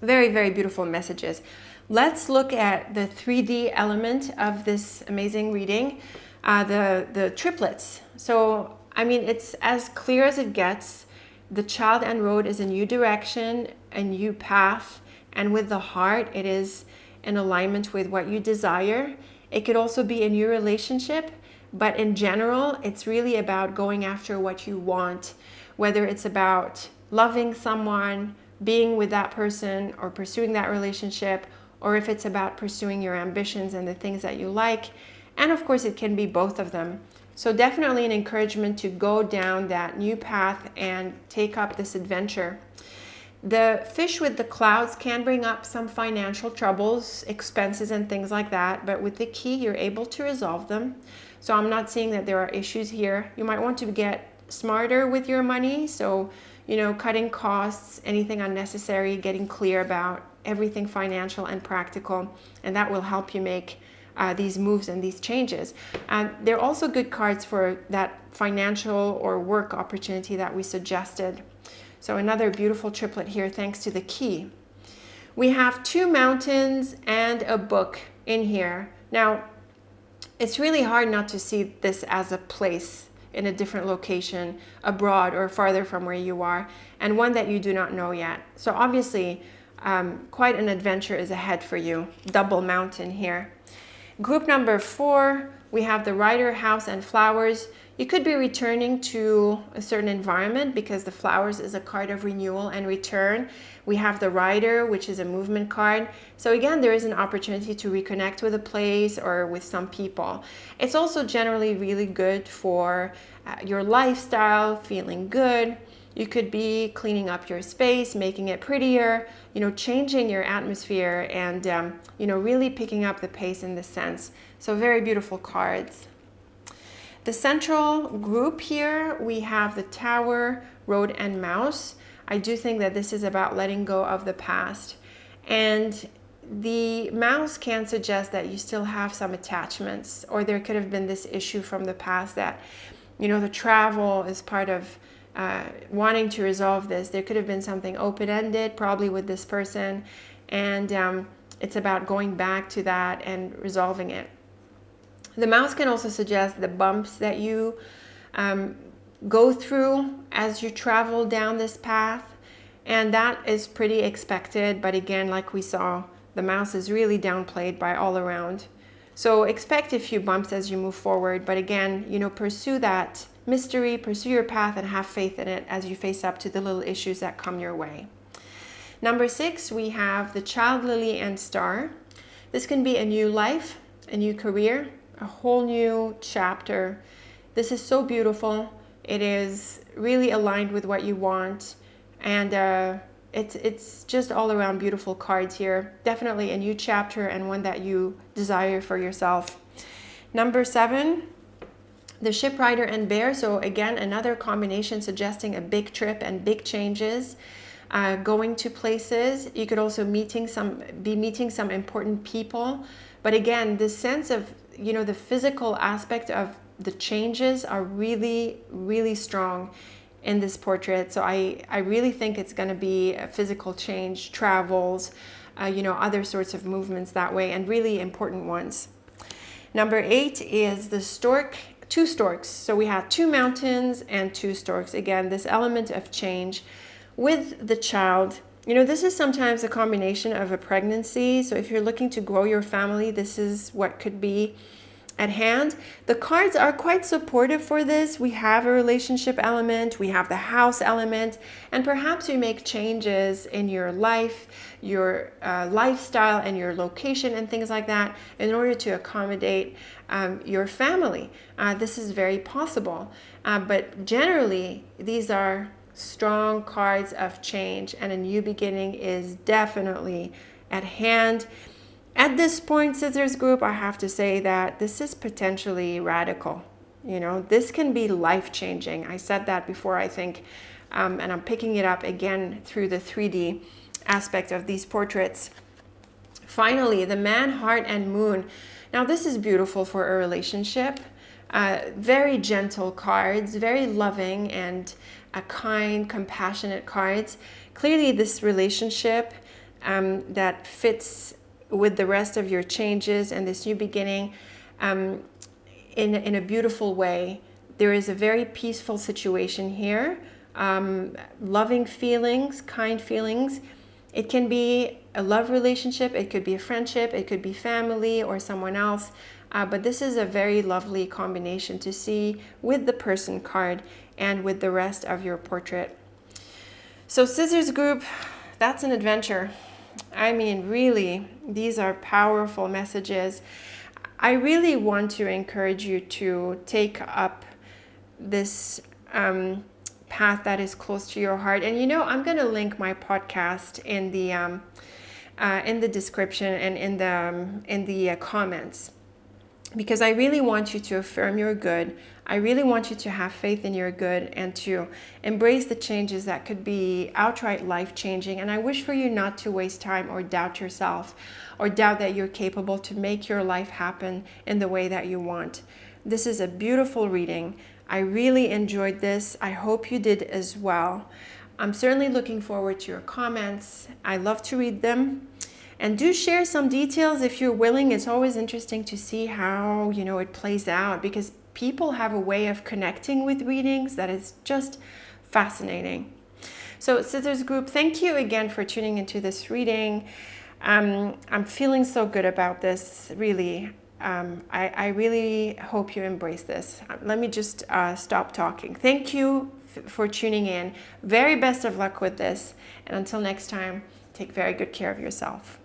Very, very beautiful messages. Let's look at the 3D element of this amazing reading, the triplets. So, I mean, it's as clear as it gets. The child and road is a new direction, a new path, and with the heart, it is in alignment with what you desire. It could also be a new relationship, but in general, it's really about going after what you want, whether it's about loving someone, being with that person, or pursuing that relationship, or if it's about pursuing your ambitions and the things that you like. And of course, it can be both of them. So definitely an encouragement to go down that new path and take up this adventure. The fish with the clouds can bring up some financial troubles, expenses, and things like that. But with the key, you're able to resolve them. So I'm not seeing that there are issues here. You might want to get smarter with your money. So, cutting costs, anything unnecessary, getting clear about everything financial and practical. And that will help you make these moves and these changes. They're also good cards for that financial or work opportunity that we suggested. So another beautiful triplet here, thanks to the key. We have 2 mountains and a book in here. Now, it's really hard not to see this as a place in a different location, abroad or farther from where you are, and one that you do not know yet. So obviously, quite an adventure is ahead for you. Double mountain here. Group number 4, we have the Rider, House, and Flowers. You could be returning to a certain environment because the Flowers is a card of renewal and return. We have the Rider, which is a movement card. So again, there is an opportunity to reconnect with a place or with some people. It's also generally really good for your lifestyle, feeling good. You could be cleaning up your space, making it prettier, changing your atmosphere, and really picking up the pace in this sense. So very beautiful cards. The central group here, we have the Tower, Road, and Mouse. I do think that this is about letting go of the past. And the mouse can suggest that you still have some attachments, or there could have been this issue from the past that, the travel is part of wanting to resolve this. There could have been something open-ended, probably with this person, and it's about going back to that and resolving it. The mouse can also suggest the bumps that you go through as you travel down this path. And that is pretty expected, but again, like we saw, the mouse is really downplayed by all around. So expect a few bumps as you move forward, but again, pursue that mystery, pursue your path, and have faith in it as you face up to the little issues that come your way. Number 6, we have the Child Lily and Star. This can be a new life, a new career, a whole new chapter. This is so beautiful. It is really aligned with what you want, and it's just all around beautiful cards here. Definitely a new chapter and one that you desire for yourself. Number 7, the Shipwriter and Bear. So again, another combination suggesting a big trip and big changes, going to places. You could also be meeting some important people. But again, this sense of, the physical aspect of the changes are really, really strong in this portrait. So I really think it's going to be a physical change, travels, other sorts of movements that way, and really important ones. Number 8 is the stork, 2 storks. So we have 2 mountains and 2 storks. Again, this element of change with the child. This is sometimes a combination of a pregnancy. So if you're looking to grow your family, this is what could be at hand. The cards are quite supportive for this. We have a relationship element, we have the house element, and perhaps you make changes in your life, your lifestyle, and your location and things like that in order to accommodate your family. This is very possible, but generally these are strong cards of change, and a new beginning is definitely at hand. At this point, Scissors Group, I have to say that this is potentially radical. This can be life-changing. I said that before, I think, and I'm picking it up again through the 3D aspect of these portraits. Finally, the Man, Heart, and Moon. Now, this is beautiful for a relationship. Very gentle cards, very loving and kind, compassionate cards. Clearly, this relationship that fits with the rest of your changes and this new beginning in a beautiful way. There is a very peaceful situation here, loving feelings, kind feelings. It can be a love relationship, it could be a friendship, it could be family or someone else, but this is a very lovely combination to see with the Person card and with the rest of your portrait. So Scissors Group, that's an adventure. I mean, really, these are powerful messages. I really want to encourage you to take up this path that is close to your heart. And I'm going to link my podcast in the description and in the comments, because I really want you to affirm your good. I really want you to have faith in your good and to embrace the changes that could be outright life-changing. And I wish for you not to waste time or doubt yourself or doubt that you're capable to make your life happen in the way that you want. This is a beautiful reading. I really enjoyed this. I hope you did as well. I'm certainly looking forward to your comments. I love to read them. And do share some details if you're willing. It's always interesting to see how, it plays out, because people have a way of connecting with readings that is just fascinating. So Scissors Group, thank you again for tuning into this reading. I'm feeling so good about this, really. I really hope you embrace this. Let me just stop talking. Thank you for tuning in. Very best of luck with this. And until next time, take very good care of yourself.